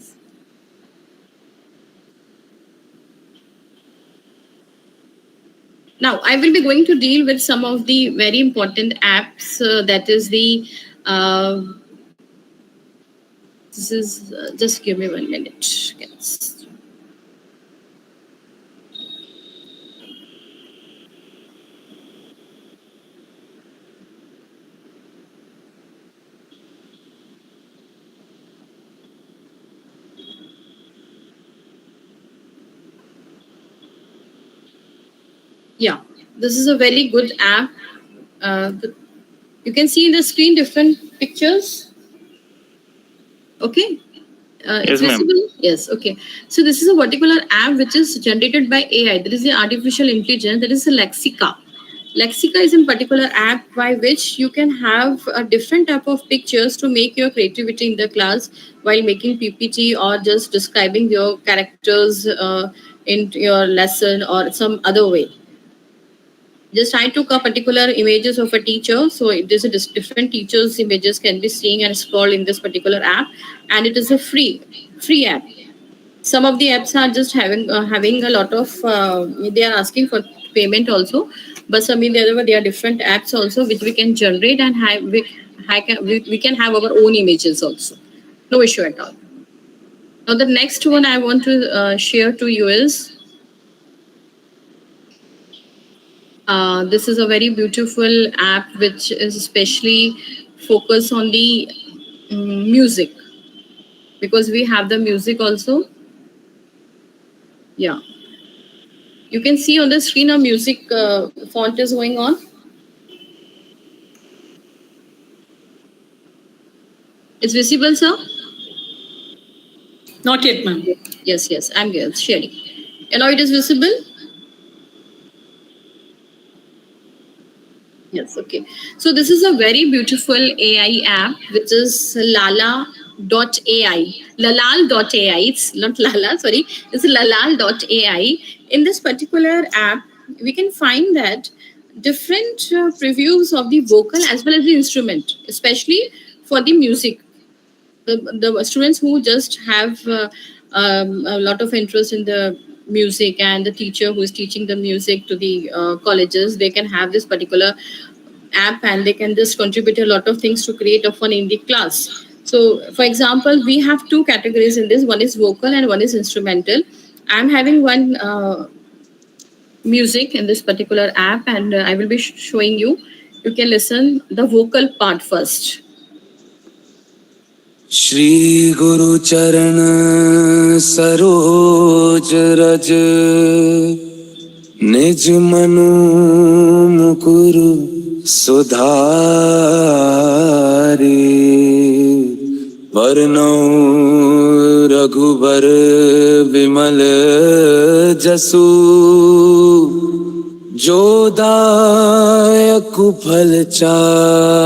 Now, I will be going to deal with some of the very important apps. That is the, this is, just give me 1 minute. Yes. Yeah, this is a very good app. You can see in the screen different pictures. Okay. It's Yes, ma'am. visible? Yes, okay. So this is a particular app which is generated by AI. There is the artificial intelligence. There is a Lexica. Lexica is in particular app by which you can have a different type of pictures to make your creativity in the class while making PPT or just describing your characters in your lesson or some other way. Just I took a particular images of a teacher, so it is a different teachers images can be seen and scrolled in this particular app, and it is a free app. Some of the apps are just having a lot of they are asking for payment also, but some in the other they are different apps also which we can generate and we can have our own images also, no issue at all. Now the next one I want to share to you is this is a very beautiful app which is especially focused on the music, because we have the music also. Yeah, you can see on the screen a music font is going on. It's visible, sir? Not yet, ma'am. Yes, I'm sharing. And now it is visible? Yes, okay. So this is a very beautiful AI app, which is Lala.ai. Lalal.ai. It's not Lala, sorry. It's Lalal.ai. In this particular app, we can find that different previews of the vocal as well as the instrument, especially for the music. The students who just have a lot of interest in the music, and the teacher who is teaching the music to the colleges, they can have this particular app and they can just contribute a lot of things to create a fun in the class. So for example, we have two categories in this: one is vocal and one is instrumental. I'm having one music in this particular app, and I will be showing you. You can listen the vocal part first. Shri गुरु चरण सरोज रज निज मनु मुकुरु सुधारी वरनौ रघुबर विमल जसु जो दायक फलचारी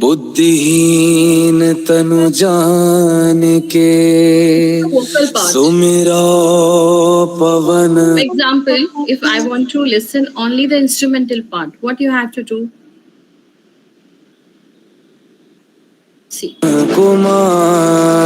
बुद्धिहीन तनु जान के सुमिरो पवन. For example, if I want to listen only the instrumental part, what you have to do? See. Kumar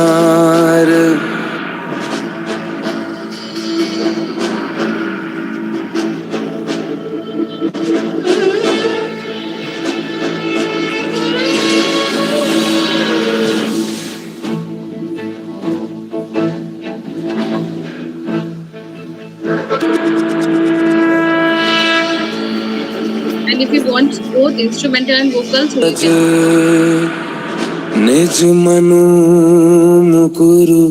And if you want both instrumental and vocals, so you can. निज मनु मुकुरु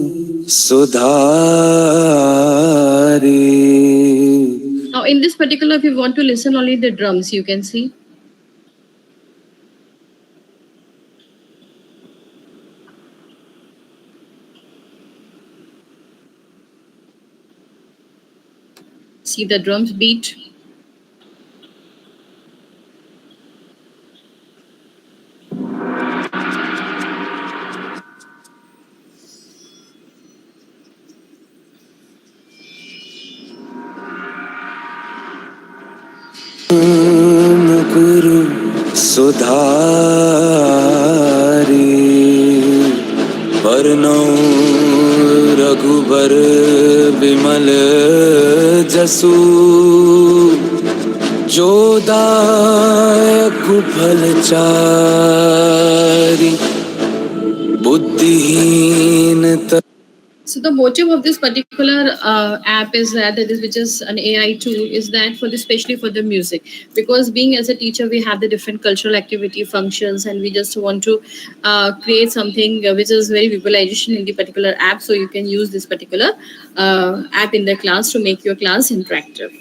सुधारी. Now, in this particular, if you want to listen only the drums, you can see. See the drums beat. मुकुरु सुधारी वरनौ रघुबर विमल जसु जो दायक फलचारी बुद्धिहीन. So the motive of this particular app is that which is an AI tool, is that for especially for the music, because being as a teacher we have the different cultural activity functions, and we just want to create something which is very visualization in the particular app. So you can use this particular app in the class to make your class interactive.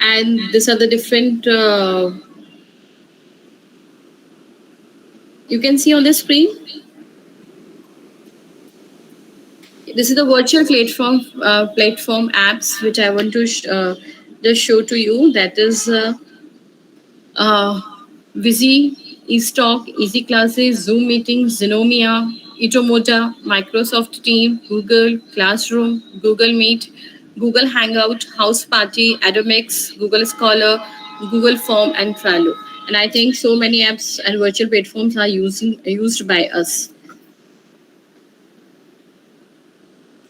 And these are the different you can see on the screen. This is the virtual platform apps which I want to just show to you. That is Visi, eStock, Easy Classes, Zoom Meetings, Xenomia, Itomoda, Microsoft Team, Google Classroom, Google Meet, Google Hangout, House Party, Adomix, Google Scholar, Google Form, and Trello. And I think so many apps and virtual platforms are used by us.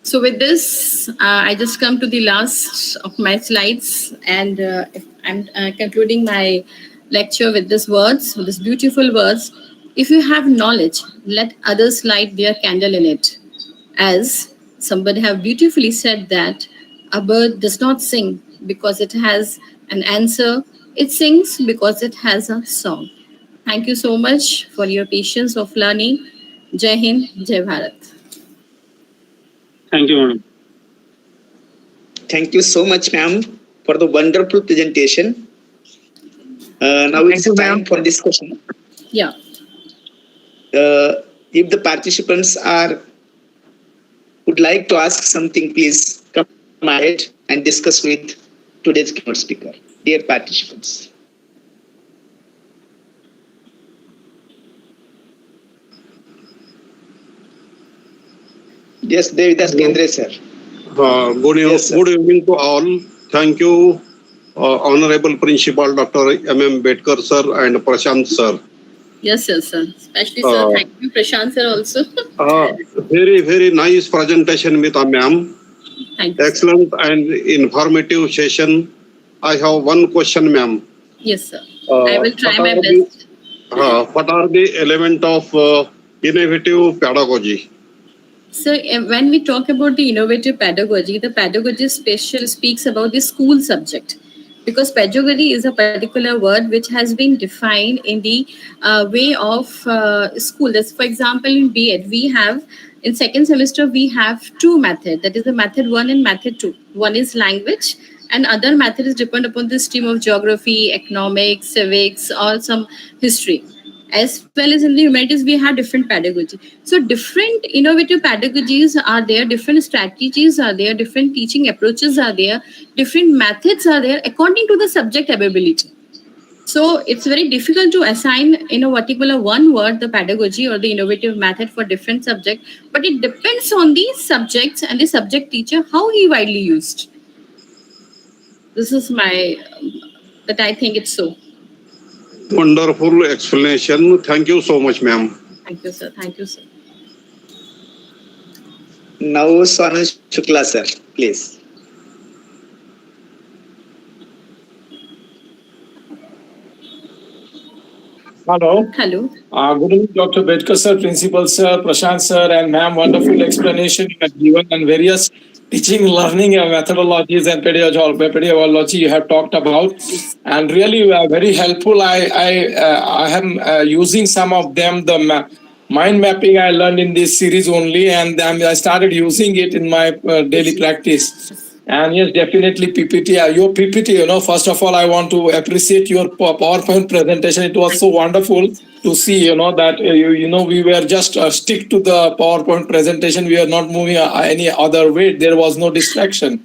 So with this, I just come to the last of my slides, and I'm concluding my lecture with these words, with these beautiful words. If you have knowledge, let others light their candle in it. As somebody have beautifully said that a bird does not sing because it has an answer, it sings because it has a song. Thank you so much for your patience of learning. Jai Hind, Jai Bharat. Thank you, madam. Thank you so much, ma'am, for the wonderful presentation. Now it's time for discussion. Yeah. If the participants would like to ask something, please come. from ahead and discuss with today's keynote speaker. Dear participants. Yes, Devidas Kendre sir. Yes, Good evening to all. Thank you, Honorable Principal Dr. M.M. Bedkar sir and Prashant sir. Yes, sir. Especially, sir. Thank you, Prashant sir, also. Very, very nice presentation, Meeta ma'am. Thank you. Excellent and informative session. I have one question, ma'am. Yes, sir. I will try my best. What are the elements of innovative pedagogy? So when we talk about the innovative pedagogy, the pedagogy special speaks about the school subject, because pedagogy is a particular word which has been defined in the way of school. That's, for example, in B.Ed, we have in second semester we have two methods. That is the method 1 and method 2. One is language, and other method is depend upon the stream of geography, economics, civics, or some history. As well as in the humanities, we have different pedagogy. So different innovative pedagogies are there, different strategies are there, different teaching approaches are there, different methods are there according to the subject availability. So it's very difficult to assign in a particular one word the pedagogy or the innovative method for different subject, but it depends on the subjects and the subject teacher, how he widely used. This is my, that I think it's so. Wonderful explanation. Thank you so much, ma'am. Thank you, sir. Thank you, sir. Now, Sonal Shukla sir, please. Hello. Hello. Good evening, Dr. Bedkar sir, Principal sir, Prashant sir, and ma'am. Wonderful explanation you have given and various teaching, learning methodologies and pedagogy you have talked about, and really very helpful. I am using some of them. The mind mapping I learned in this series only, and I started using it in my daily practice. And yes, definitely PPT. Your PPT, first of all, I want to appreciate your PowerPoint presentation. It was so wonderful to see, that, we were just stick to the PowerPoint presentation. We are not moving any other way. There was no distraction.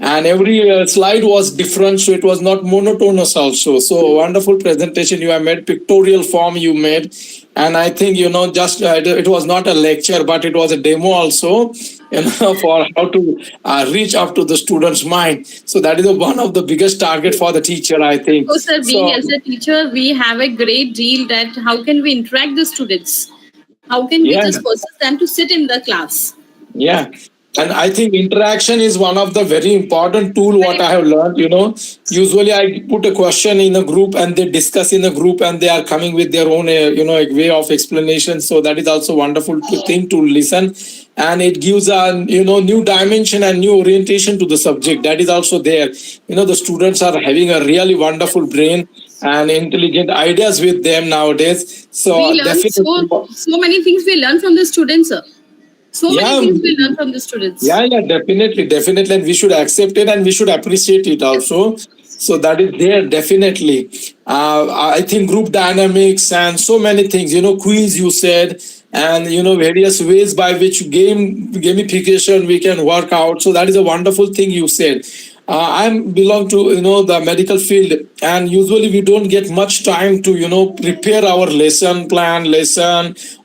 And every slide was different, so it was not monotonous also. So wonderful presentation you have made, pictorial form you made. And I think, just it was not a lecture, but it was a demo also, for how to reach up to the student's mind. So that is one of the biggest target for the teacher, I think. So, sir, being as a teacher, we have a great deal that how can we interact the students? How can we just force them to sit in the class? Yeah. And I think interaction is one of the very important tool what I have learned, Usually I put a question in a group and they discuss in a group and they are coming with their own, way of explanation. So that is also wonderful thing to listen. And it gives a, new dimension and new orientation to the subject. That is also there. The students are having a really wonderful brain and intelligent ideas with them nowadays. So we learn so many things we learn from the students, sir. So many things we learn from the students. Yeah, definitely. And we should accept it and we should appreciate it also. So that is there, definitely. I think group dynamics and so many things, quiz you said, and, various ways by which gamification we can work out. So that is a wonderful thing you said. I belong to, the medical field, and usually we don't get much time to, prepare our lesson plan,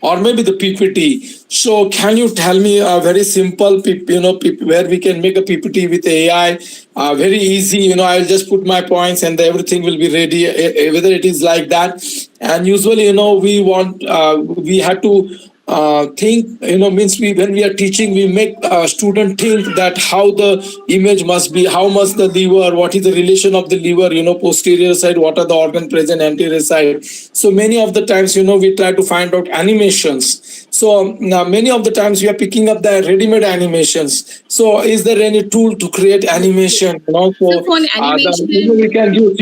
or maybe the PPT. So can you tell me a very simple, where we can make a PPT with AI, very easy, I'll just put my points and everything will be ready, whether it is like that. And usually, we have to think, means when we are teaching, we make a student think that how the image must be, how much the liver, what is the relation of the liver, posterior side, what are the organ present anterior side. So many of the times, we try to find out animations. So now many of the times we are picking up the ready-made animations. So is there any tool to create animation? So for animation, we can do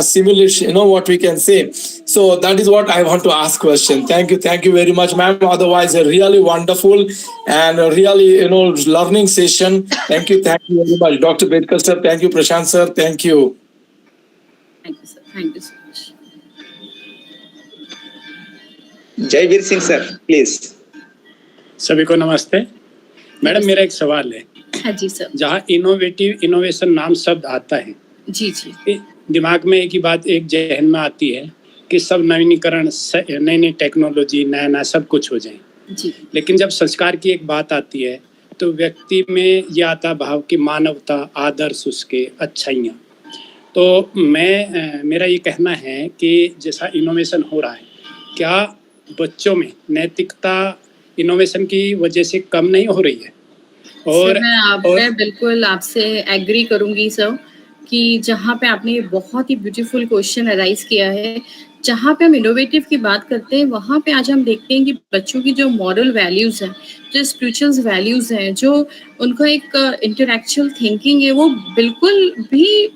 simulation, what we can say. So that is what I want to ask question. Thank you very much, ma'am. Otherwise, a really wonderful and a really, learning session. Thank you very much, Dr. Bedkar sir. Thank you, Prashant sir. Thank you. Thank you, sir. Thank you so much. Jaiveer Singh sir, please. सभी को नमस्ते। Madam, मेरा एक सवाल है हाँ जी sir. जहाँ innovative innovation नाम शब्द आता है, जी जी, दिमाग में एक ही बात एक जहन में आती है कि सब नवीनीकरण, नई नई टेक्नोलॉजी, नया नया सब कुछ हो जाए। जी। लेकिन जब संस्कार की एक बात आती है तो व्यक्ति में ये आता भाव की मानवता, आदर्श, उसके अच्छाइयाँ। तो मेरा ये कहना है कि जैसा इनोवेशन हो रहा है, क्या बच्चों में नैतिकता इनोवेशन की वजह से कम नहीं हो रही है? और मैं बिल्कुल आपसे एग्री करूंगी सर कि जहाँ पे आपने ये बहुत ही ब्यूटीफुल क्वेश्चन अराइज किया है, जहाँ पे हम इनोवेटिव की बात करते हैं वहाँ पे आज हम देखते हैं कि बच्चों की जो मॉरल वैल्यूज़ हैं, जो स्पिरिचुअल वैल्यूज़ हैं, जो उनका एक इंटेलेक्चुअल थिंकिंग है, वो बिल्कुल भी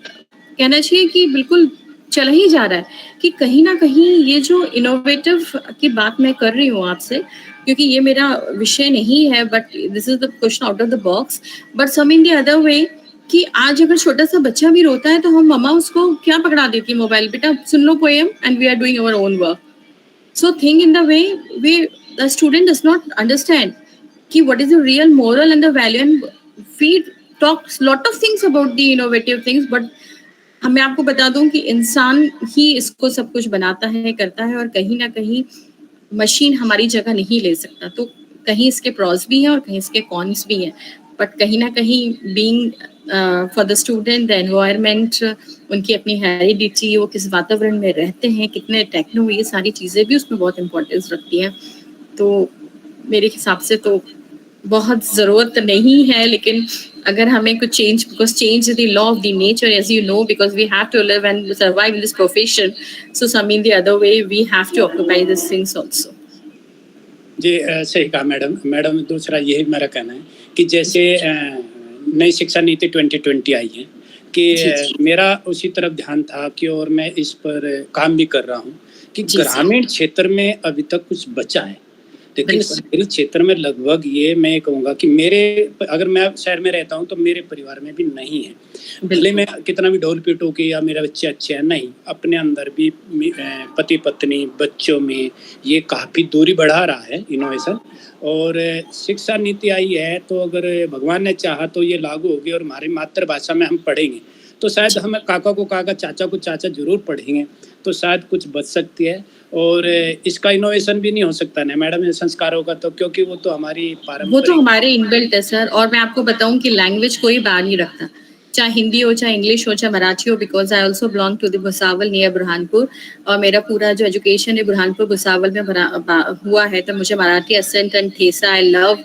कहना चाहिए कि बिल्कुल चला ही जा रहा है। कि कहीं ना कहीं ये जो इनोवेटिव की बात मैं कर रही हूँ आपसे, क्योंकि ये मेरा विषय नहीं है, but this is the question out of the box, but some in the other way कि आज अगर छोटा सा बच्चा भी रोता है तो हम मम्मा उसको क्या पकड़ा देती है, मोबाइल, बेटा सुन लो poem and we are doing our own work. So think in the way the student does not understand कि what is the real moral and the value, and we talk lot of things about the innovative things, but मैं आपको बता दूं कि इंसान ही इसको सब कुछ बनाता है, करता है, और कहीं ना कहीं मशीन हमारी जगह नहीं ले सकता. तो कहीं इसके प्रॉस भी हैं और कहीं इसके कॉन्स भी हैं, बट कहीं ना कहीं being for the student, the environment, उनकी अपनी हेरिडिटी, वो किस वातावरण में रहते हैं, कितने टेक्नो, ये सारी चीज़ें भी उसमें बहुत इम्पोर्टेंस रखती हैं. तो मेरे हिसाब से तो बहुत ज़रूरत नहीं है, लेकिन अगर हमें कुछ change, because change is the law of the nature, as you know, because we have to live and survive in this profession. So some in the other way we have to occupy this things also. जी सही कहा madam. दूसरा यही मेरा कहना है कि जैसे नई शिक्षा नीति 2020 आई है कि मेरा उसी तरफ ध्यान था कि, और मैं इस पर काम भी कर रहा हूँ कि ग्रामीण क्षेत्र में अभी तक कुछ बचा है, लेकिन शहरी क्षेत्र में लगभग ये मैं कहूँगा कि मेरे, अगर मैं शहर में रहता हूँ तो मेरे परिवार में भी नहीं है. भले मैं कितना भी ढोल पीटूं कि या मेरे बच्चे अच्छे हैं, नहीं, अपने अंदर भी पति पत्नी बच्चों में ये काफ़ी दूरी बढ़ा रहा है इनोवेशन. और शिक्षा नीति आई है तो अगर भगवान ने चाहा तो ये लागू होगी और हमारी मातृभाषा में हम पढ़ेंगे तो शायद हम काका को काका, चाचा को चाचा जरूर पढ़ेंगे, तो शायद कुछ बच सकती है. और इसका इनोवेशन भी नहीं हो सकता ना मैडम संस्कारों का, तो क्योंकि वो तो हमारी पारंपरिक, वो तो हमारे इनबिल्ट है सर. और मैं आपको बताऊं कि लैंग्वेज कोई बाहर नहीं रखता, चाहे हिंदी हो, चाहे इंग्लिश हो, चाहे मराठी हो, because I also belong to the Bhusawal near Burhanpur, और मेरा पूरा जो एजुकेशन है बुरहानपुर भुसावल में हुआ है. तो मुझे Marathi accent and thecha, I love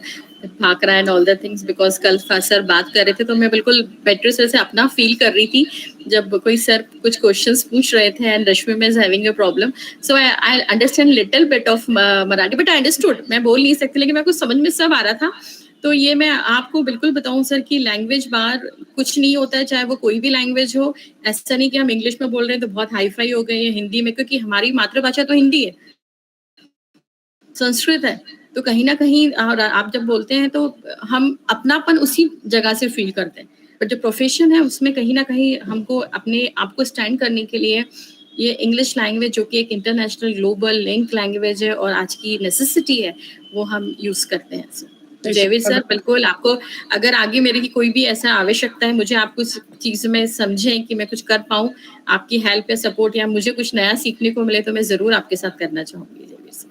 bhakri and all the things, because कल सर बात कर रहे थे तो मैं बिल्कुल बेटर सर से अपना फील कर रही थी जब कोई सर कुछ क्वेश्चंस पूछ रहे थे एंड रश्मि में is having a problem. So I understand little bit of Marathi, but I understood, मैं बोल नहीं सकती लेकिन मेरे को समझ में सब आ रहा था. तो ये मैं आपको बिल्कुल बताऊं सर कि लैंग्वेज बार कुछ नहीं होता है, चाहे वो कोई भी लैंग्वेज हो. ऐसा नहीं कि हम इंग्लिश में बोल रहे हैं तो बहुत हाई फाई हो गए हैं हिंदी में, क्योंकि हमारी मातृभाषा तो हिंदी है, संस्कृत है. तो कहीं ना कहीं और आप जब बोलते हैं तो हम अपनापन उसी जगह से फील करते हैं, बट जो प्रोफेशन है उसमें कहीं ना कहीं हमको अपने आप को स्टैंड करने के लिए ये इंग्लिश लैंग्वेज, जो कि एक इंटरनेशनल ग्लोबल लिंक लैंग्वेज है और आज की नेसेसिटी है, वो हम यूज करते हैं. तो जयवीर सर, बिल्कुल आपको अगर आगे मेरे की कोई भी ऐसा आवश्यकता है, मुझे आप कुछ चीज में समझें कि मैं कुछ कर पाऊँ, आपकी हेल्प या सपोर्ट, या मुझे कुछ नया सीखने को मिले, तो मैं जरूर आपके साथ करना चाहूंगी. जयवीर सर,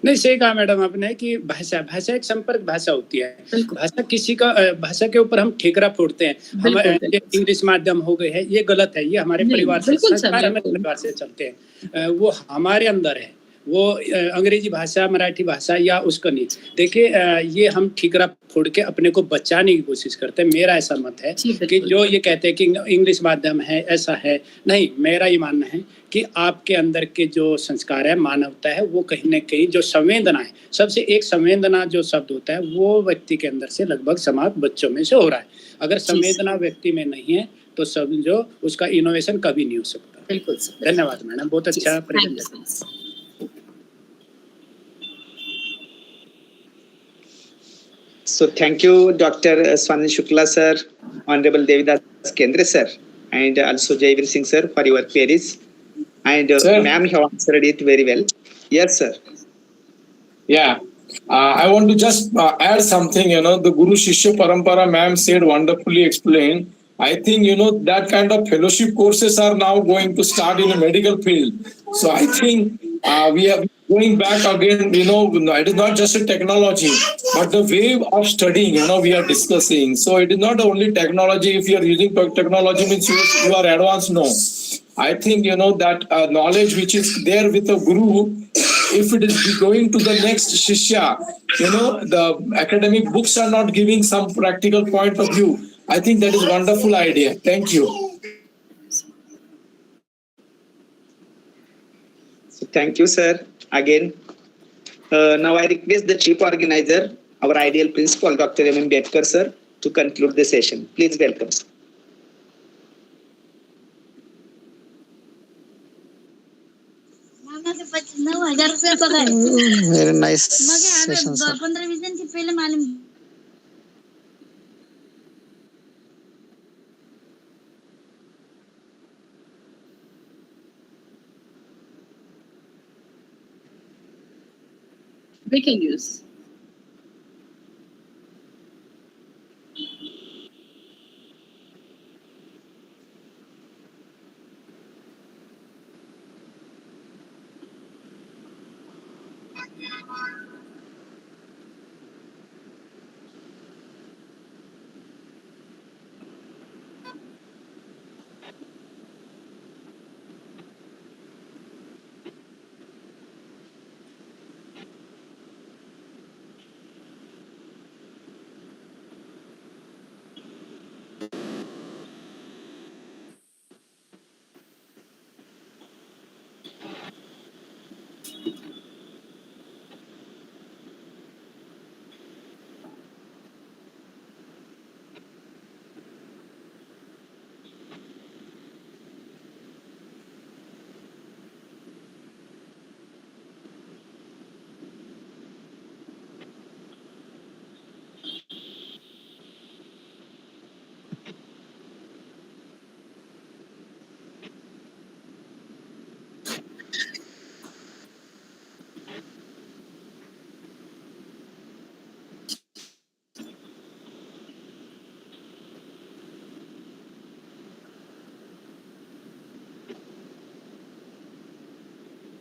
नहीं सही कहा मैडम आपने कि भाषा एक संपर्क भाषा होती है. भाषा किसी का, भाषा के ऊपर हम ठेकरा फोड़ते हैं, हम इंग्लिश माध्यम हो गए है, ये गलत है. ये हमारे परिवार से, संस्कार हमारे परिवार से चलते हैं, वो हमारे अंदर है. वो अंग्रेजी भाषा, मराठी भाषा या उसका नहीं. देखिए ये हम ठिकरा फोड़ के अपने को बचाने की कोशिश करते हैं. मेरा ऐसा मत है कि जो ये कहते हैं कि इंग्लिश माध्यम है, ऐसा है नहीं. मेरा ये मानना है कि आपके अंदर के जो संस्कार है, मानवता है, वो कहीं ना कहीं जो संवेदना है, सबसे एक संवेदना जो शब्द होता है, वो व्यक्ति के अंदर से लगभग समाज बच्चों में से हो रहा है. अगर संवेदना व्यक्ति में नहीं है तो समझो उसका इनोवेशन कभी नहीं हो सकता. बिल्कुल. धन्यवाद मैडम, बहुत अच्छा presentation. So thank you, Dr. Swani Shukla sir, Honorable Devidas Kendre sir, and also Jayveer Singh sir for your queries. And ma'am have answered it very well. Yes sir. Yeah. I want to just add something. The Guru Shishya Parampara ma'am said wonderfully explained. I think that kind of fellowship courses are now going to start in the medical field. So I think we are going back again. It is not just a technology, but the way of studying. We are discussing. So it is not only technology. If you are using technology, means you are advanced. No, I think that knowledge which is there with the Guru, if it is going to the next Shishya, the academic books are not giving some practical point of view. I think that is a wonderful idea. Thank you. So thank you, sir. Again, now I request the chief organizer, our ideal principal, Dr. M.M. Bedkar, sir, to conclude the session. Please welcome, sir. Very nice session, sir. We can use.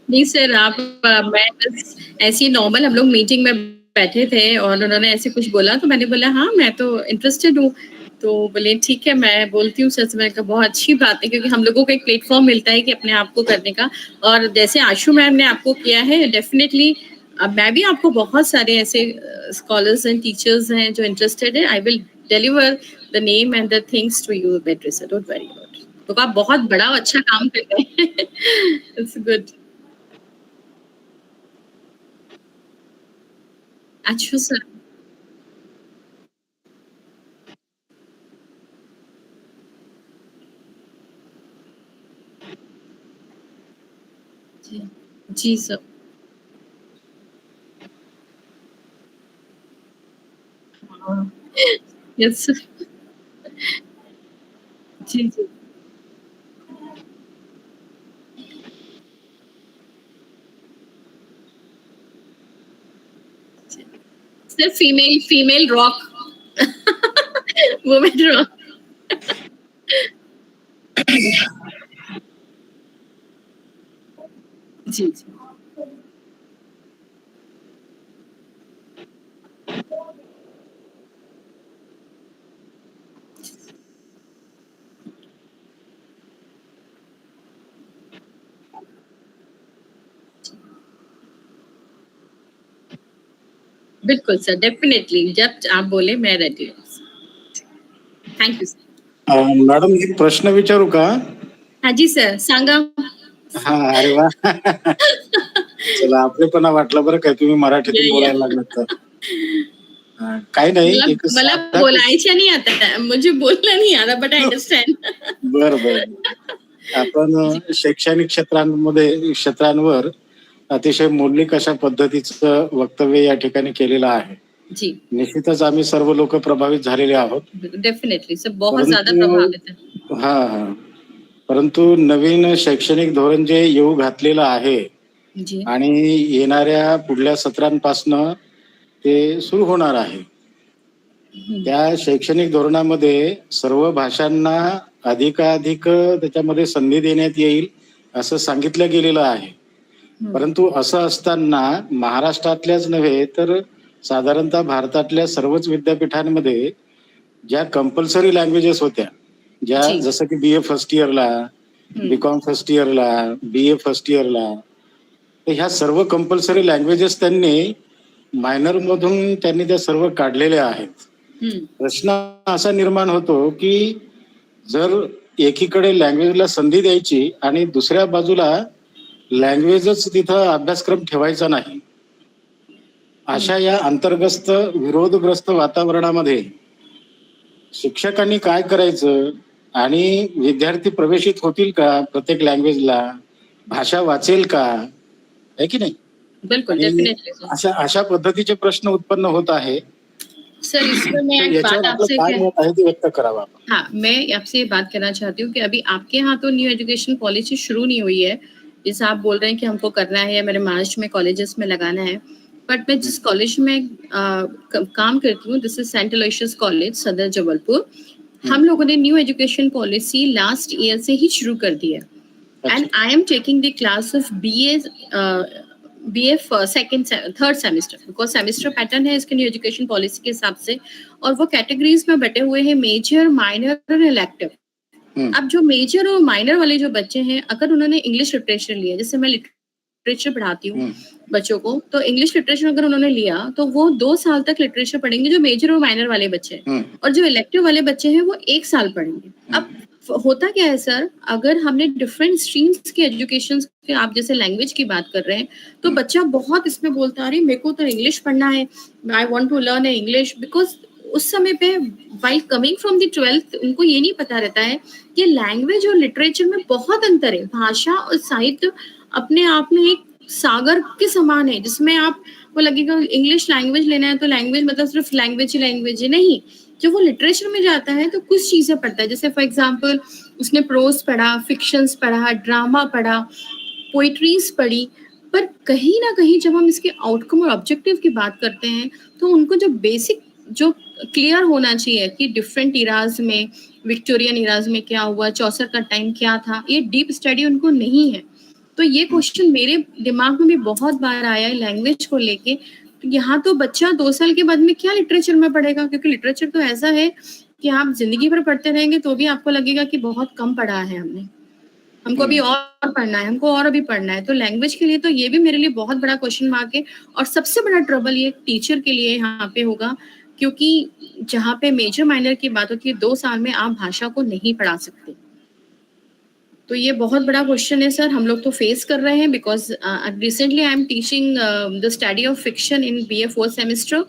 नहीं sir, आप मैं बस ऐसे ही normal हम लोग meeting में बैठे थे और उन्होंने ऐसे कुछ बोला तो मैंने बोला हाँ मैं तो इंटरेस्टेड हूँ, तो बोले ठीक है मैं बोलती हूँ सर से। मैंने कहा बहुत अच्छी बात है क्योंकि हम लोगों को एक प्लेटफॉर्म मिलता है कि अपने आप को करने का, और जैसे आशु मैम ने आपको किया है डेफिनेटली मैं भी आपको बहुत सारे ऐसे स्कॉलर्स एंड टीचर्स हैं जो इंटरेस्टेड है। I will deliver the name and the things to you better sir, don't worry about it. तो आप बहुत बड़ा अच्छा काम कर रहे हैं। It's good. अच्छा सर। जी जी सर। Yes sir. जी जी sir, female female rock women rock. जी जी बिल्कुल सर, डेफिनेटली जब आप बोले मैं रेडी हूँ। Thank you sir. मॅडम एक प्रश्न विचारू का? हा जी सर, सांगा। हा, अरे वा. चला, आपलेपणा वाटलं बरं काय तुम्ही मराठीतून बोलायला लागलात तर. काही नाही, एक मला बोलायचं नाही आता, मुझे बोलना नहीं आता, बट आई अंडरस्टँड. बरं बरं. आपण शैक्षणिक क्षेत्रांवर अतिशय मौलिक अशा पद्धतीचं वक्तव्य या ठिकाणी केलेलं आहे. जी निश्चितच आम्ही सर्व लोक प्रभावित झालेले आहोत. डेफिनेटली सर, बहुत ज्यादा प्रभावित है. हा हा. परंतु नवीन शैक्षणिक धोरण जे येऊ घातलेलं आहे जी आणि येणाऱ्या पुढल्या सत्रांपासनं ते सुरू होणार आहे. त्या शैक्षणिक धोरणामध्ये सर्व भाषांना अधिकाधिक त्याच्यामध्ये संधी देण्यात येईल असं सांगितलं गेलेलं आहे. परंतु असं असताना महाराष्ट्रातल्याच नव्हे तर साधारणतः भारतातल्या सर्वच विद्यापीठांमध्ये ज्या कंपल्सरी लँग्वेजेस होत्या, ज्या जसं की BA फर्स्ट इयरला, BCom फर्स्ट इयरला, BA फर्स्ट इयरला, तर ह्या सर्व कंपल्सरी लँग्वेजेस त्यांनी मायनर मधून त्यांनी त्या सर्व काढलेल्या आहेत. प्रश्न असा निर्माण होतो की जर एकीकडे लँग्वेजला संधी द्यायची आणि दुसऱ्या बाजूला लँग्वेजच तिथं अभ्यासक्रम ठेवायचा नाही, अशा या अंतर्गत विरोधग्रस्त वातावरणामध्ये शिक्षकांनी काय करायचं आणि विद्यार्थी प्रवेशित होतील का प्रत्येक लँग्वेजला, भाषा वाचेल का, आहे की नाही? बिल्कुल, डेफिनेटली अशा पद्धतीचे प्रश्न उत्पन्न होत आहे. सर, इसमें मैं एक बात आपसे व्यक्त करावा. हाँ, मैं आपसे ये बात कहना चाहती हूँ कि अभी आपके यहाँ तो न्यू एजुकेशन पॉलिसी शुरू नहीं हुई है, जैसे आप बोल रहे हैं कि हमको करना है या मेरे महाराष्ट्र में कॉलेजेस में लगाना है, बट मैं जिस कॉलेज में काम करती हूँ, this is Saint Aloysius college, Sadar Jabalpur. हम लोगों ने new education policy last year से ही शुरू कर दी है. And I am taking the class of BA third semester, because semester pattern है इसके न्यू एजुकेशन पॉलिसी के हिसाब से, और वो कैटेगरीज में बटे हुए हैं मेजर, माइनर और इलेक्टिव. अब जो मेजर और माइनर वाले जो बच्चे हैं, अगर उन्होंने इंग्लिश लिटरेचर लिया, जैसे मैं लिटरेचर पढ़ाती हूँ बच्चों को, तो इंग्लिश लिटरेचर अगर उन्होंने लिया तो वो 2 साल तक लिटरेचर पढ़ेंगे, जो मेजर और माइनर वाले बच्चे हैं, और जो इलेक्टिव वाले बच्चे हैं वो 1 साल पढ़ेंगे. अब होता क्या है सर, अगर हमने डिफरेंट स्ट्रीम्स के एजुकेशन के, आप जैसे लैंग्वेज की बात कर रहे हैं, तो बच्चा बहुत इसमें बोलता है, अरे मेरे को तो इंग्लिश पढ़ना है, I want to learn English, because उस समय पे while coming from the 12th उनको ये नहीं पता रहता है कि लैंग्वेज और लिटरेचर में बहुत अंतर है. भाषा और साहित्य अपने आप में एक सागर के समान है, जिसमें आप वो लगेगा इंग्लिश लैंग्वेज लेना है तो लैंग्वेज मतलब सिर्फ लैंग्वेज ही नहीं. जब वो लिटरेचर में जाता है तो कुछ चीजें पढ़ता है, जैसे फॉर एग्जाम्पल उसने प्रोज पढ़ा, फिक्शंस पढ़ा, ड्रामा पढ़ा, पोइट्रीज पढ़ी, पर कहीं ना कहीं जब हम इसके आउटकम और ऑब्जेक्टिव की बात करते हैं तो उनको जो बेसिक जो क्लियर होना चाहिए कि डिफरेंट इराज में, विक्टोरियन इराज में क्या हुआ, चौसर का टाइम क्या था, ये डीप स्टडी उनको नहीं है. तो ये क्वेश्चन मेरे दिमाग में भी बहुत बार आया है लैंग्वेज को लेके. तो यहाँ तो बच्चा 2 साल के बाद में क्या लिटरेचर में पढ़ेगा, क्योंकि लिटरेचर तो ऐसा है कि आप जिंदगी भर पढ़ते रहेंगे तो भी आपको लगेगा कि बहुत कम पढ़ा है हमने, हमको अभी और पढ़ना है, हमको और अभी पढ़ना है. तो लैंग्वेज के लिए तो ये भी मेरे लिए बहुत बड़ा क्वेश्चन मार्क है, और सबसे बड़ा ट्रबल ये टीचर के लिए यहाँ पे होगा, क्योंकि जहाँ पे मेजर माइनर की बात होती है 2 साल में आप भाषा को नहीं पढ़ा सकते. तो ये बहुत बड़ा क्वेश्चन है सर, हम लोग तो फेस कर रहे हैं, because recently I am teaching the study of fiction in BA 4th semester,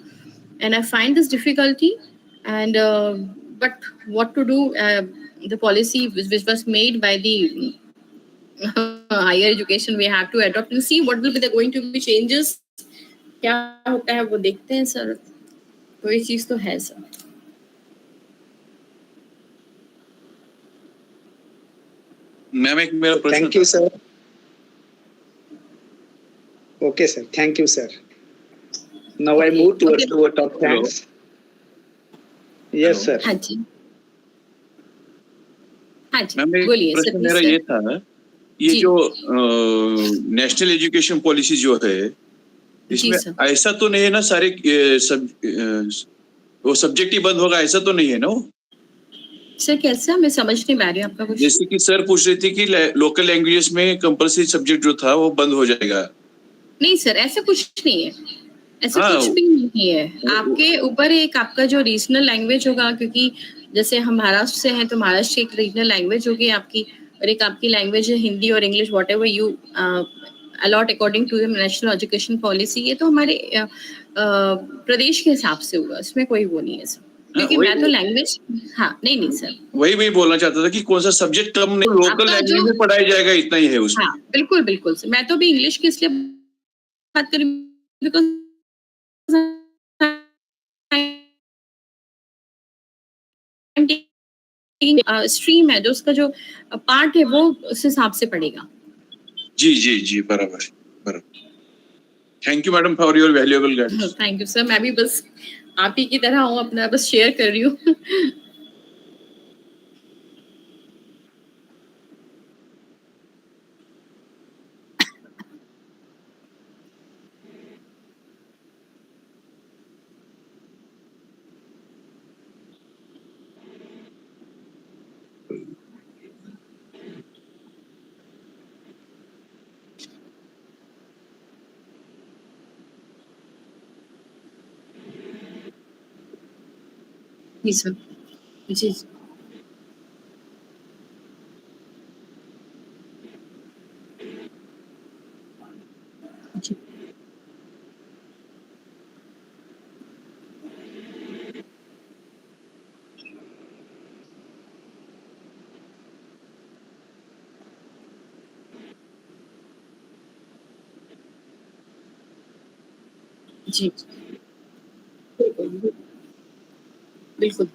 and I find this difficulty, and but what to do, the policy which was made by the higher education, we have to adopt and see what will be the going to be changes. क्या होता है वो देखते हैं sir. तो ये चीज तो है सर. मैम एक मेरा प्रश्न. Thank you sir. Okay sir, thank you sir. Now I move towards the word of thanks. Yes sir. हाँ जी, हाँ जी, मैम एक बोलिए सर. प्रश्न मेरा ये था, ये जो नेशनल एजुकेशन पॉलिसी जो है, इसमें ऐसा तो नहीं है ना सारे वो सब्जेक्ट ही बंद होगा, ऐसा तो नहीं है ना? वो सर कैसा, मैं समझ नहीं पा रही हूँ आपका क्वेश्चन. जैसे कि सर पूछ रही थी कि लोकल लैंग्वेजेस में कंपल्सरी सब्जेक्ट जो था वो बंद हो जाएगा. नहीं सर, ऐसा कुछ नहीं है, ऐसा कुछ भी नहीं है. आपके ऊपर एक आपका जो रीजनल लैंग्वेज होगा, क्योंकि जैसे हम महाराष्ट्र से हैं तो महाराष्ट्र की एक रीजनल लैंग्वेज होगी आपकी, और एक आपकी लैंग्वेज है हिंदी और English, whatever you allot according to the national education policy. ये तो हमारे प्रदेश के हिसाब से होगा, इसमें कोई वो नहीं है सर, क्योंकि मैं तो लैंग्वेज, हाँ नहीं सर, वही मैं बोलना चाहता था कि कौन सा सब्जेक्ट कम नहीं, लोकल लैंग्वेज में पढ़ाया जाएगा, इतना ही है उसमें. हाँ बिल्कुल सर. मैं तो भी इंग्लिश की इसलिए बात करी बिकॉज स्ट्रीम है, जो उसका जो पार्ट है वो उस हिसाब से पड़ेगा. जी बराबर. Thank you madam for your valuable guidance. Thank you sir, मैं भी बस आप ही की तरह हूँ, अपना बस शेयर कर रही हूँ। जी सर, जी जी जी, बिल्कुल बिल्कुल।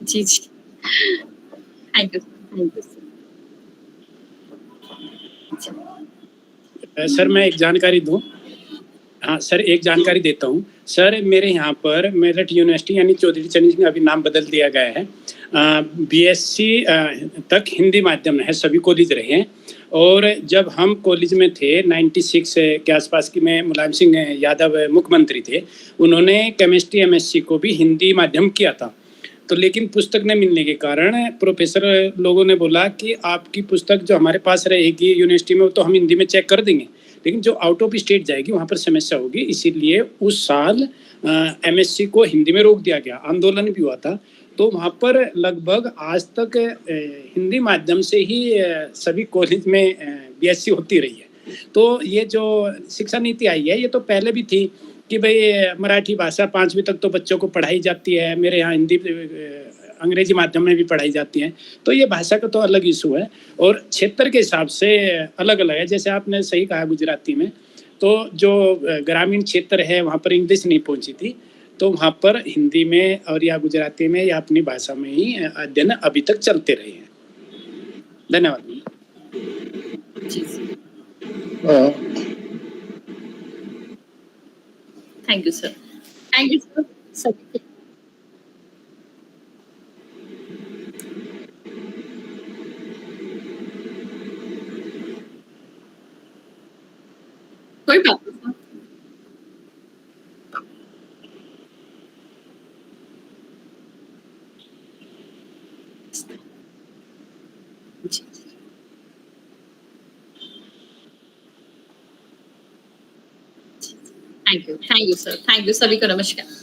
जी जी, thank you, thank you sir मैं एक जानकारी दूं। हाँ सर, एक जानकारी देता हूँ सर। मेरे यहाँ पर मेरठ यूनिवर्सिटी यानी चौधरी चरण सिंह, अभी नाम बदल दिया गया है, बीएससी तक हिंदी माध्यम है, सभी कॉलेज रहे हैं। और जब हम कॉलेज में थे 96 के आसपास की, में मुलायम सिंह यादव मुख्यमंत्री थे, उन्होंने केमिस्ट्री एमएससी को भी हिंदी माध्यम किया था। तो लेकिन पुस्तक न मिलने के कारण प्रोफेसर लोगों ने बोला कि आपकी पुस्तक जो हमारे पास रहेगी यूनिवर्सिटी में, वो तो हम हिंदी में चेक कर देंगे, लेकिन जो आउट ऑफ स्टेट जाएगी वहाँ पर समस्या होगी। इसीलिए उस साल एमएससी को हिंदी में रोक दिया गया, आंदोलन भी हुआ था। तो वहाँ पर लगभग आज तक हिंदी माध्यम से ही सभी कॉलेज में बीएससी होती रही है। तो ये जो शिक्षा नीति आई है, ये तो पहले भी थी कि भाई मराठी भाषा 5वीं तक तो बच्चों को पढ़ाई जाती है, मेरे यहाँ हिंदी अंग्रेजी माध्यम में भी पढ़ाई जाती है। तो ये भाषा का तो अलग इशू है, और क्षेत्र के हिसाब से अलग अलग है। जैसे आपने सही कहा गुजराती में, तो जो ग्रामीण क्षेत्र है वहाँ पर इंग्लिश नहीं पहुँची थी, तो वहाँ पर हिंदी में और या गुजराती में या अपनी भाषा में ही अध्ययन अभी तक चलते रहे हैं। धन्यवाद। Thank you sir, thank you sir. कोई बात नहीं। Thank you sir, thank you, सभी को नमस्कार।